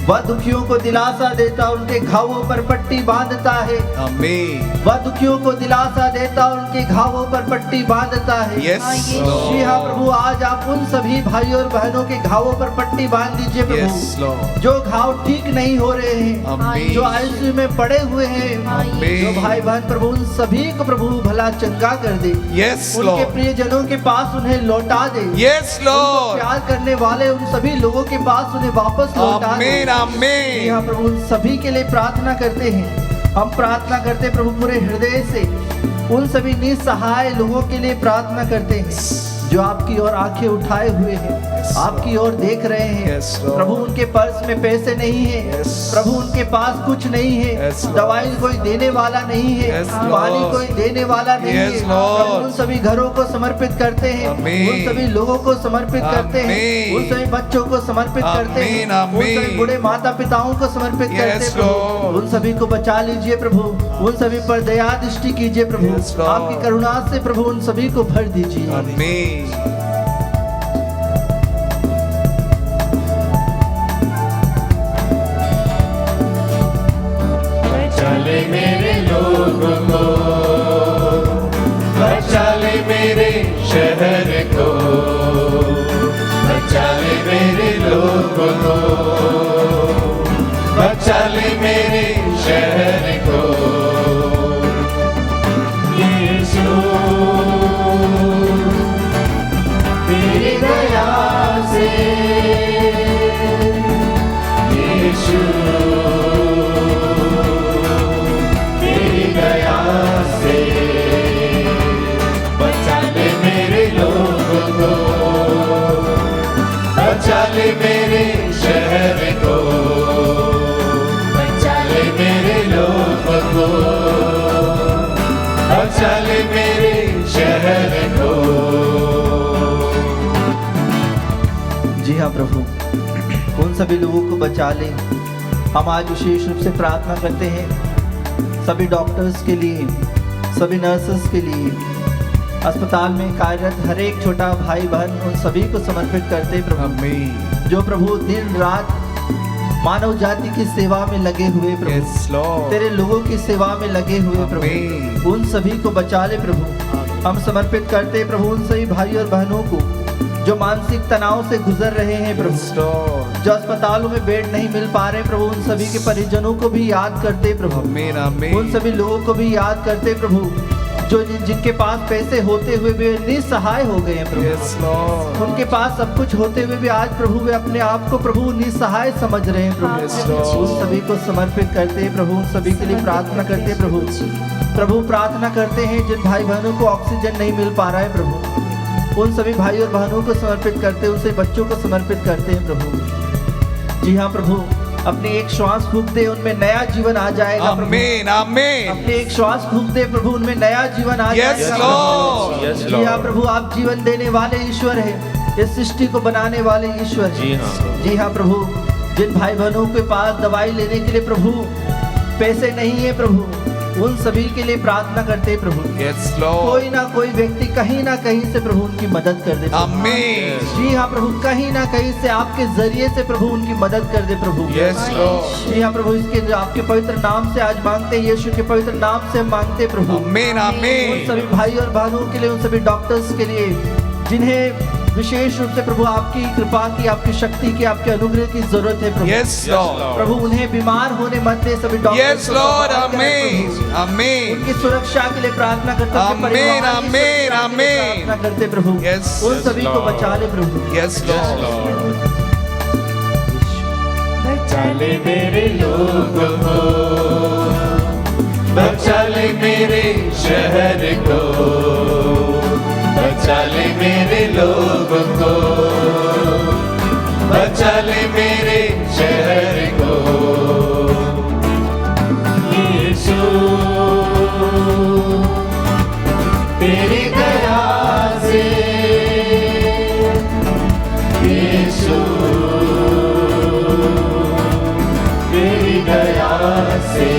वह दुखियों को दिलासा देता, उनके घावों पर पट्टी बांधता है। आमीन। वह दुखियों को दिलासा देता, उनके घावों पर पट्टी बांधता है। यस जी हाँ प्रभु, आज आप उन सभी भाइयों और बहनों के घावों पर पट्टी बांध दीजिए यस प्रभु, लॉर्ड। जो घाव ठीक नहीं हो रहे हैं, आमीन। जो आईसीयू में पड़े हुए हैं, आमीन। जो भाई बहन प्रभु उन सभी को प्रभु भला चंगा कर दे। यस उनके लॉर्ड। प्रियजनों के पास उन्हें लौटा दे। यस उनको लॉर्ड। प्यार करने वाले उन सभी लोगों के पास उन्हें वापस लौटा दे। आमीन आमीन। यहाँ प्रभु उन सभी के लिए प्रार्थना करते हैं। हम प्रार्थना करते हैं प्रभु पूरे हृदय से, उन सभी निसहाय लोगों के लिए प्रार्थना करते हैं जो आपकी ओर आंखें उठाए हुए हैं, आपकी ओर देख रहे हैं। Yes, Lord. प्रभु उनके पर्स में पैसे नहीं है, Yes. प्रभु उनके पास कुछ नहीं है, Yes, Lord. दवाई कोई देने वाला नहीं है, Yes, पानी Lord. कोई देने वाला नहीं Yes, है। Lord. प्रभु उन सभी घरों को समर्पित करते हैं, Amen. उन सभी लोगों को समर्पित करते हैं, Amen. उन सभी बच्चों को समर्पित करते हैं, Amen, उन सभी Amen. बूढ़े माता पिताओं को समर्पित Yes, करते हैं प्रभु। Lord. उन सभी को बचा लीजिए प्रभु, उन सभी पर दया दृष्टि कीजिए प्रभु। Yes, Lord. आपकी करुणा से प्रभु उन सभी को भर दीजिए। आमीन। चले मेरे लोगों को, बचा ले मेरे शहर को, बचा ले मेरे लोगों को, बचा ले मेरे शहर को। यीशु तेरी दया से, यीशु तेरी दया से, बचा ले मेरे लोगों को, बचा ले मेरे शहर को, बचा ले मेरे लोगों को, बचा ले मेरे शहर को। जी हाँ प्रभु, उन सभी लोगों को बचा ले। हम आज विशेष रूप से प्रार्थना करते हैं सभी डॉक्टर्स के लिए, सभी नर्सेस के लिए, अस्पताल में कार्यरत हर एक छोटा भाई बहन, उन सभी को समर्पित करते हैं प्रभु, आमीन। जो प्रभु दिन रात मानव जाति की सेवा में लगे हुए प्रभु, यस लॉर्ड। तेरे लोगों की सेवा में लगे हुए प्रभु, आमीन। उन सभी को बचा ले प्रभु। हम समर्पित करते हैं प्रभु उन सभी भाई और बहनों को जो मानसिक तनाव से गुजर रहे हैं प्रभु, यस लॉर्ड। जो अस्पतालों में बेड नहीं मिल पा रहे प्रभु, उन सभी के परिजनों को भी याद करते प्रभु। आमीन आमीन। उन सभी लोगों को भी याद करते प्रभु जो जिनके पास पैसे होते हुए भी निसहाय हो गए हैं प्रभु। Yes Lord. उनके पास सब कुछ होते हुए भी आज प्रभु वे अपने आप को प्रभु निसहाय समझ रहे हैं प्रभु। Yes, Lord. उन सभी को समर्पित करते हैं प्रभु, उन सभी के लिए प्रार्थना करते हैं प्रभु। प्रभु प्रार्थना करते हैं जिन भाई बहनों को ऑक्सीजन नहीं मिल पा रहा है प्रभु, उन सभी भाई और बहनों को समर्पित करते हैं, उन सभी बच्चों को समर्पित करते हैं प्रभु। जी हाँ प्रभु, अपने एक श्वास फूंक दे, उनमें नया जीवन आ जाएगा प्रभु। आमीन आमीन। अपने एक श्वास फूंक दे प्रभु, उनमें नया जीवन आ यस जाएगा। लॉर्ड। जी हाँ प्रभु, आप जीवन देने वाले ईश्वर है, इस सृष्टि को बनाने वाले ईश्वर है। जी हाँ प्रभु, जिन भाई बहनों के पास दवाई लेने के लिए प्रभु पैसे नहीं है प्रभु, उन सभी के लिए प्रार्थना करते हैं प्रभु। Yes Lord. कोई ना कोई व्यक्ति कहीं ना कहीं से प्रभु उनकी मदद कर दे प्रभु। आमीन। जी हाँ प्रभु, कहीं ना कहीं से आपके जरिए से प्रभु उनकी मदद कर दे प्रभु। Yes Lord. जी हाँ प्रभु, इसके आपके पवित्र नाम से आज मांगते हैं, यीशु के पवित्र नाम से हम मांगते हैं प्रभु। आमीन उन आमीन। सभी भाई और बहनों के लिए, उन सभी डॉक्टर्स के लिए जिन्हें विशेष रूप से प्रभु आपकी कृपा की, आपकी शक्ति की, आपके अनुग्रह की जरूरत है प्रभु। Yes Lord. प्रभु उन्हें बीमार होने मत दे, सभी डॉक्टर्स यस को लॉर्ड। सहायता करें आमीन प्रभु। आमीन। उनकी सुरक्षा के लिए प्रार्थना करते हैं, उनके आमीन, परिवार की आमीन, सुरक्षा के लिए आमीन। प्रार्थना करते प्रभु। Yes, उन yes, सभी को Lord. बचा ले प्रभु। Yes Lord. बचा ले मेरे लोगों को, बचा ले मेरे शहर को, बचा ले मेरे लोगों को, बचा ले मेरे शहर को। यीशु तेरी दया से, यीशु तेरी दया से,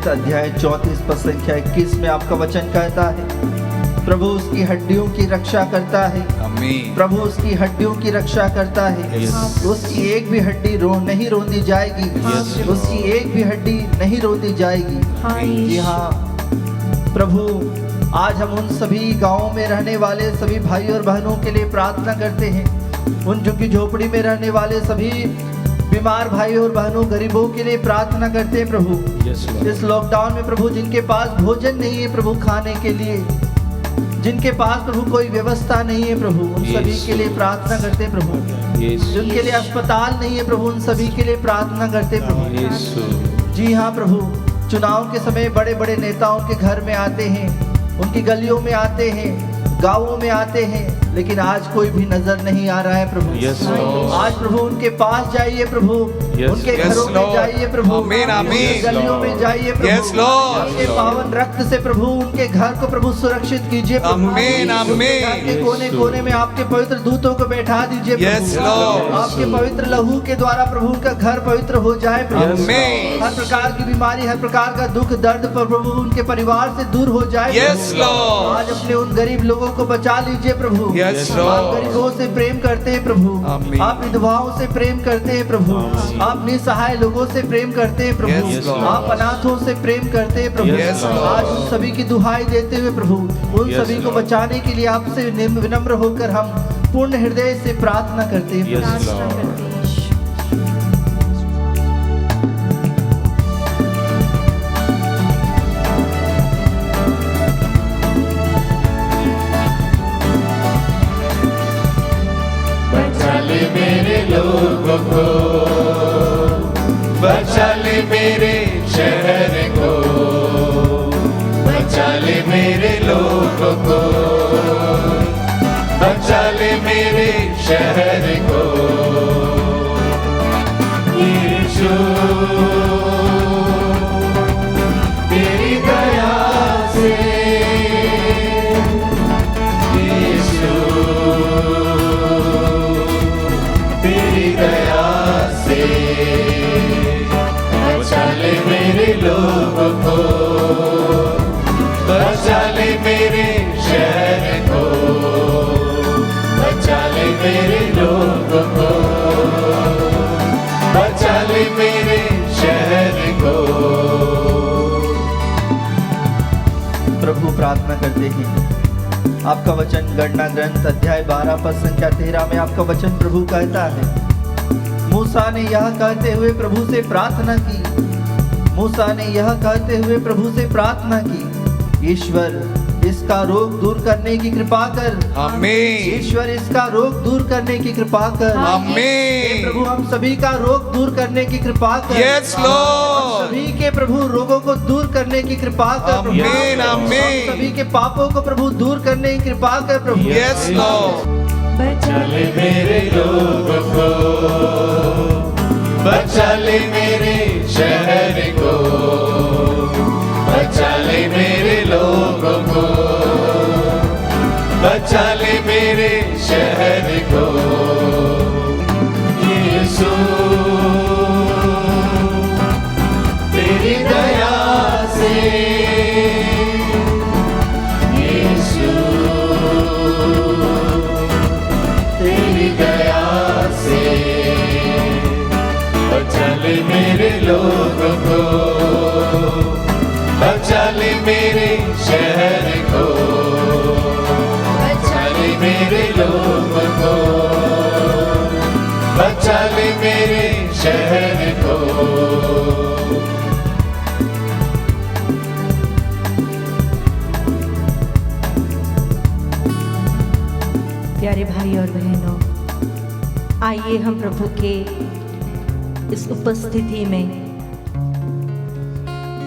गृंथ अध्याय 34 पद संख्या 21 में आपका वचन कहता है, प्रभु उसकी हड्डियों की रक्षा करता है। आमीन। प्रभु उसकी हड्डियों की रक्षा करता है। उसकी एक भी हड्डी नहीं रोंदी जाएगी। उसकी एक भी हड्डी नहीं रोंदी जाएगी। जी हाँ प्रभु, आज हम उन सभी गांवों में रहने वाले सभी भाई और बहनों के लिए प्रार्थना करते हैं। उन झुग्गी झोपड़ी में रहने वाले सभी बीमार भाई और बहनों, गरीबों के लिए प्रार्थना करते हैं प्रभु। इस लॉकडाउन में प्रभु जिनके पास भोजन नहीं है प्रभु खाने के लिए, जिनके पास प्रभु कोई व्यवस्था नहीं है प्रभु, उन सभी के लिए प्रार्थना करते हैं प्रभु। जिनके लिए अस्पताल नहीं है प्रभु, उन सभी के लिए प्रार्थना करते हैं प्रभु। जी हाँ प्रभु, चुनाव के समय बड़े बड़े नेताओं के घर में आते हैं, उनकी गलियों में आते हैं, गांवों में आते हैं, लेकिन आज कोई भी नजर नहीं आ रहा है प्रभु। आज प्रभु उनके पास जाइए प्रभु, उनके घरों में जाइए प्रभु, उनकी गलियों में जाइए प्रभु। आपके पावन रक्त से प्रभु उनके घर को प्रभु सुरक्षित कीजिए प्रभु। घर के कोने कोने में आपके पवित्र दूतों को बैठा दीजिए प्रभु। आपके पवित्र लहू के द्वारा प्रभु उनका घर पवित्र हो जाए प्रभु। हर प्रकार की बीमारी, हर प्रकार का दुख दर्द प्रभु उनके परिवार से दूर हो जाए। आज अपने उन गरीब लोगों को बचा लीजिए प्रभु। आप गरीबों से प्रेम करते हैं प्रभु, आप विधवाओं से प्रेम करते हैं प्रभु, आप निसहाय लोगों से प्रेम करते हैं प्रभु, आप अनाथों से प्रेम करते हैं प्रभु। आज उन सभी की दुहाई देते हुए प्रभु उन सभी को बचाने के लिए आपसे विनम्र होकर हम पूर्ण हृदय से प्रार्थना करते हैं। मेरे लोगों को, बचा ले मेरे शहर को, बचा ले मेरे लोगों को, बचा ले मेरे शहर को। यीशु तेरी दया से, यीशु तेरी दया से, बचा ले मेरे लोगों को, बचा ले मेरे शहर को, बचा ले मेरे लोगों को, बचा ले मेरे शहर को। प्रभु प्रार्थना करते हैं, आपका वचन गणना ग्रंथ अध्याय 12 पद संख्या 13 में आपका वचन प्रभु कहता है, मूसा ने यह कहते हुए प्रभु से प्रार्थना की, मूसा ने यह कहते हुए प्रभु से प्रार्थना की, ईश्वर इसका रोग दूर करने की कृपा कर। आमीन। ईश्वर इसका रोग दूर करने की कृपा कर। आमीन। प्रभु हम सभी का रोग दूर करने की कृपा कर। Yes Lord. सभी के प्रभु रोगों को दूर करने की कृपा कर। आमीन, आमीन। सभी के पापों को प्रभु दूर करने की कृपा कर प्रभु। Yes Lord. बचा ले मेरे लोगों को, बचा ले मेरे शहर को, बचा ले मेरे लोगों को, बचा ले मेरे शहर को। यीशु तेरी दया से, यीशु तेरी दया से, बचा ले मेरे लोगों को, बचा ले मेरे शहर को, बचा ले मेरे लोगों को, बचा ले मेरे शहर को। प्यारे भाई और बहनों, आइए हम प्रभु के इस उपस्थिति में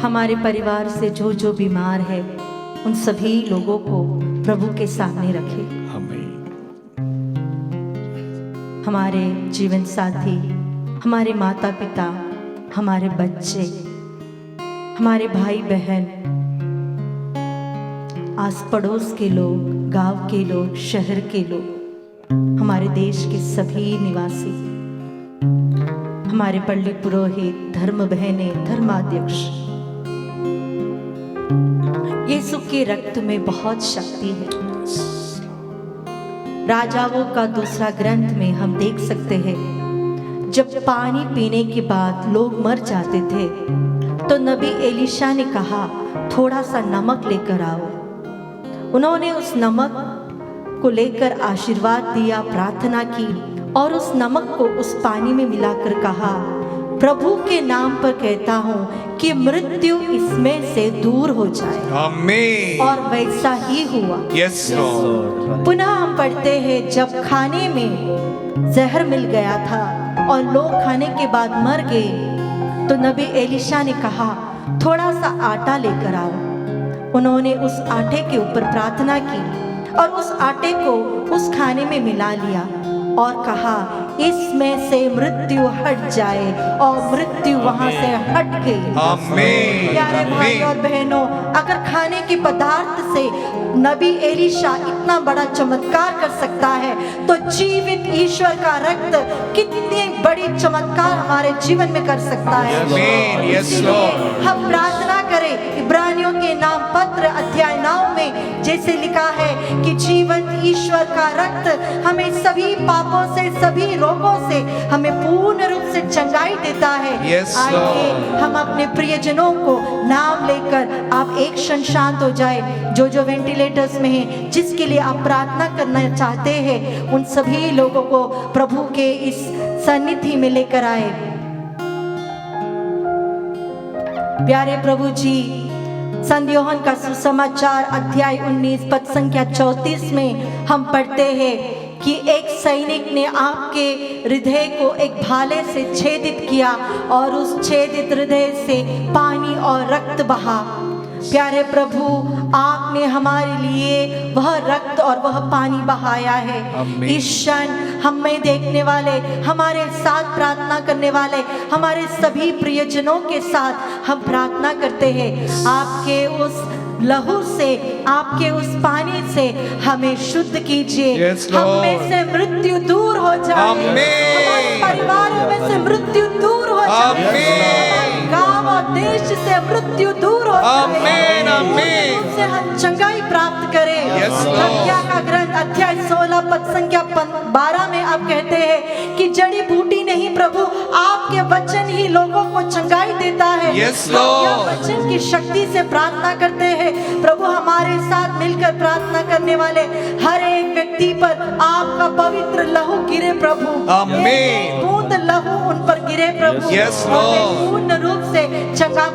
हमारे परिवार से जो जो बीमार है उन सभी लोगों को प्रभु के सामने रखें। हमारे जीवन साथी, हमारे माता पिता, हमारे बच्चे, हमारे भाई बहन, आस पड़ोस के लोग, गांव के लोग, शहर के लोग, हमारे देश के सभी निवासी, हमारे पल्ली पुरोहित, धर्म बहनें, धर्माध्यक्ष, यीशु के रक्त में बहुत शक्ति है। राजाओं का दूसरा ग्रंथ में हम देख सकते हैं, जब पानी पीने के बाद लोग मर जाते थे तो नबी एलीशा ने कहा थोड़ा सा नमक लेकर आओ। उन्होंने उस नमक को लेकर आशीर्वाद दिया, प्रार्थना की और उस नमक को उस पानी में मिलाकर कहा, प्रभु के नाम पर कहता हूँ कि मृत्यु इसमें से दूर हो जाए। आमीन। और वैसा ही हुआ। Yes Lord. पुनः हम पढ़ते हैं, जब खाने में जहर मिल गया था और लोग खाने के बाद मर गए तो नबी एलीशा ने कहा थोड़ा सा आटा लेकर आओ। उन्होंने उस आटे के ऊपर प्रार्थना की और उस आटे को उस खाने में मिला लिया और कहा इसमें से मृत्यु हट जाए, और मृत्यु वहां से हट गई। आमीन। प्यारे भाई और बहनों, अगर खाने के पदार्थ से नबी एलीशा इतना बड़ा चमत्कार कर सकता है तो जीवित ईश्वर का रक्त कितनी बड़ी चमत्कार हमारे जीवन में कर सकता है। आमीन। Yes Lord. हम प्रार्थना करें, इब्रानियों के नाम पत्र अध्याय 9 में जैसे लिखा है कि जीवन ईश्वर का रक्त हमें सभी पापों से, सभी रोगों से हमें पूर्ण रूप से चंगाई देता है। Yes, आइए Lord। हम अपने प्रियजनों को नाम लेकर, आप एक क्षण शांत हो जाए, जो वेंटिलेटर्स में हैं, जिसके लिए आप प्रार्थना करना चाहते हैं, उन सभी लोगों को प्रभु के इस सन्निधि में लेकर आए। प्यारे प्रभु जी, संत योहन का सुसमाचार अध्याय 19 पद संख्या 34 में हम पढ़ते हैं कि एक सैनिक ने आपके हृदय को एक भाले से छेदित किया और उस छेदित हृदय से पानी और रक्त बहा। प्यारे प्रभु, आपने हमारे लिए वह रक्त और वह पानी बहाया है। इस क्षण हमें देखने वाले, हमारे साथ प्रार्थना करने वाले, हमारे सभी प्रियजनों के साथ हम प्रार्थना करते हैं, आपके उस लहू से, आपके उस पानी से हमें शुद्ध कीजिए। Yes, Lord। हम में से मृत्यु दूर हो जाए, हमारे परिवारों में से मृत्यु दूर हो जाए, हमारे गांव और देश से मृत्यु दूर हो जाए। आमीन, आमीन। से हम चंगाई प्राप्त करें। Yes, Lord। संख्या का ग्रंथ अध्याय 16 पद संख्या 12 में आप कहते हैं कि जड़ी बूटी नहीं प्रभु, आपके वचन ही लोगों को चंगाई देता है। Yes, हम यह Lord। वचन की शक्ति से प्रार्थना करते हैं प्रभु, हमारे साथ मिलकर प्रार्थना करने वाले हर एक व्यक्ति पर आपका पवित्र लहू गिरे प्रभु। आमीन। एक बूंद लहू उन पर गिरे प्रभु। Yes, और वे Lord। पूर्ण रूप से चंगा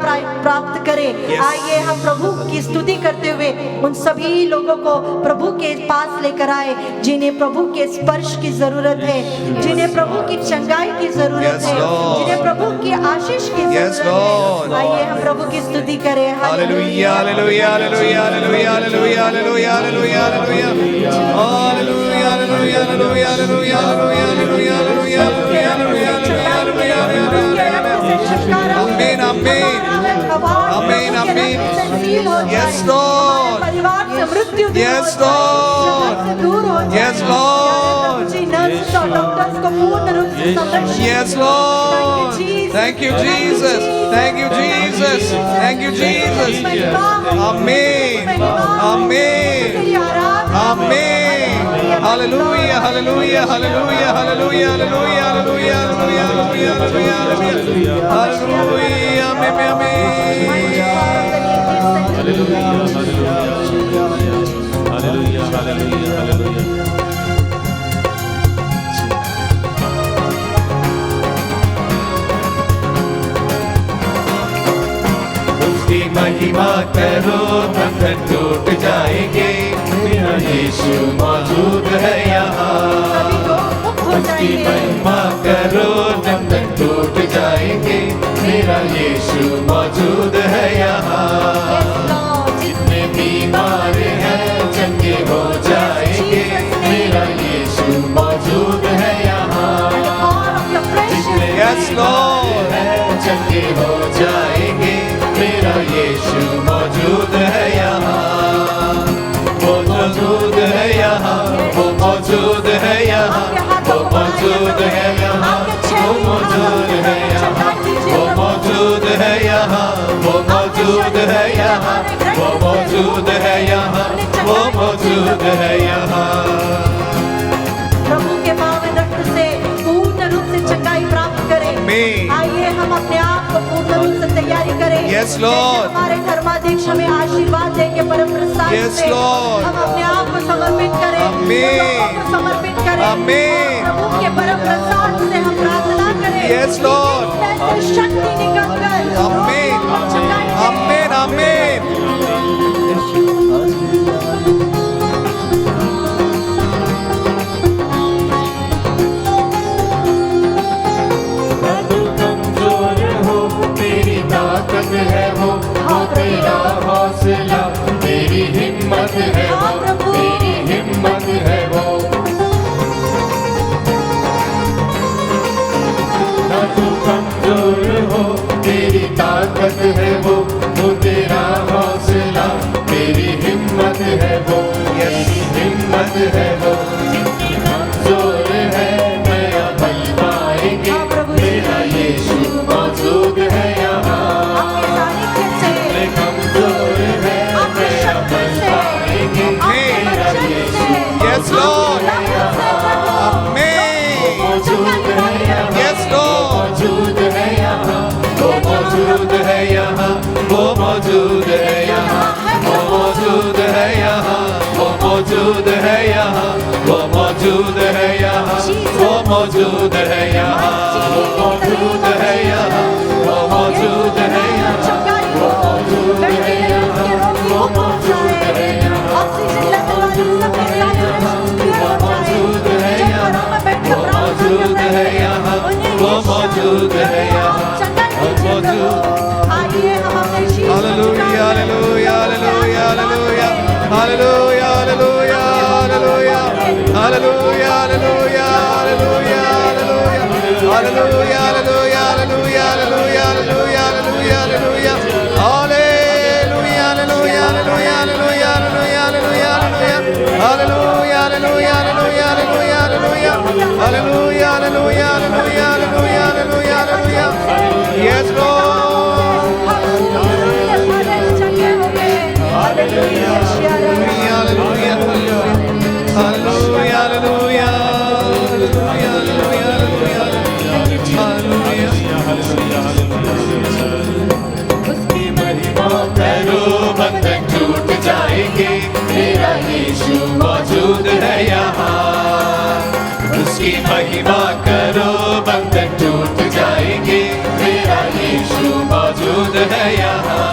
प्राप्त करें। Yes। आइए हम प्रभु की स्तुति करते हुए उन सभी लोगों को प्रभु के पास लेकर आए जिन्हें प्रभु के स्पर्श की जरूरत है, जिन्हें प्रभु की चंगाई की जरूरत Yes, है, Lord। जिन्हें प्रभु की आशीष की Yes, जरूरत Lord। है। आइए हम प्रभु की स्तुति करें। Hallelujah, hallelujah, hallelujah, hallelujah, hallelujah, hallelujah, hallelujah, hallelujah, hallelujah, hallelujah, hallelujah, hallelujah, hallelujah, hallelujah, hallelujah, hallelujah, आमीन, आमीन, आमीन, आमीन। Yes, Lord। परिवार से मृत्यु दूर Yes, हो जाए, Lord। से दूर हो जाए। Yes, Lord। जी, नर्स और डॉक्टर्स को पूर्ण रूप से संरक्षित Yes, Lord। Thank you, Jesus। Thank you, Jesus। Thank you, Jesus। Amen। Amen। Amen। Hallelujah, hallelujah, hallelujah, hallelujah, hallelujah, hallelujah, hallelujah, hallelujah, hallelujah, hallelujah, amen, उसकी महिमा करो, बंधन टूट जाएंगे, मेरा यीशु मौजूद है यहाँ। उसकी महिमा करो, बंधन टूट जाएंगे, मेरा यीशु मौजूद है यहाँ। जितने बीमार हैं चंगे हो जाएंगे, मेरा यीशु मौजूद है यहाँ। Yes, Lord। चंगे हो जाएंगे, मेरा यीशु मौजूद है यहाँ। वो मौजूद है यहाँ, वो मौजूद है यहाँ, वो मौजूद है यहाँ, वो मौजूद है यहाँ, वो मौजूद है यहाँ, वो मौजूद मौजूद है यहाँ, वो मौजूद है यहाँ, वो मौजूद है यहाँ। प्रभु के पावन रक्त से पूर्ण रूप से चंगाई प्राप्त करें। Amen. आइए हम अपने आप को पूर्ण रूप से तैयारी करें। Yes, जैसे Lord. हमारे धर्माध्यक्ष हमें आशीर्वाद देंगे परम प्रसाद Yes, से Lord. हम अपने आप को समर्पित करें, Amen. लोगों को समर्पित करें। Amen. और प्रभु के परम प्रसाद से हम प्रार्थना करें। Yes, Lord. ऐसे शक्ति निकल कर Amen. Amen. Amen. तू कमजोर हो, तेरी ताकत है वो तेरा हौसला, तेरी हिम्मत है वो, तेरी हिम्मत है वो। ना तू कमजोर हो, तेरी ताकत है वो तेरा हौसला, तेरी हिम्मत है वो, तेरी हिम्मत है वो। कमजोर है नया बल पाएंगे, मेरा यीशु मौजूद है यहाँ। आपके सानिध्य से, कमजोर है आपके नया शक्ति बल से, पाएंगे, आपके मेरा वचन यीशु से, Yes, Lord. आपके लहू से प्रभु Amen. मौजूद है यहाँ। Yes, Lord. मौजूद है यहाँ, वो मौजूद है यहाँ, वो मौजूद है यहाँ, वो मौजूद है यहाँ, वो मौजूद है यहाँ, वो मौजूद है यहाँ, वो मौजूद है यहाँ, वो मौजूद है यहाँ, वो मौजूद है यहाँ, वो मौजूद है यहाँ, वो मौजूद है यहाँ, वो मौजूद है यहाँ, वो मौजूद है यहाँ, वो मौजूद है यहाँ, वो मौजूद। आइए हम अपने शीश को Hallelujah, hallelujah, hallelujah, hallelujah, hallelujah, hallelujah, hallelujah, hallelujah, hallelujah, hallelujah, hallelujah, hallelujah, hallelujah, hallelujah, hallelujah, hallelujah, hallelujah, hallelujah, hallelujah, Yes, Lord. Hallelujah, hallelujah, hallelujah, उसकी महिमा करो, बंधन टूट जाएंगे, मेरा यीशु मौजूद है यहाँ। उसकी महिमा करो, बंधन टूट जाएंगे, मेरा यीशु मौजूद है यहाँ।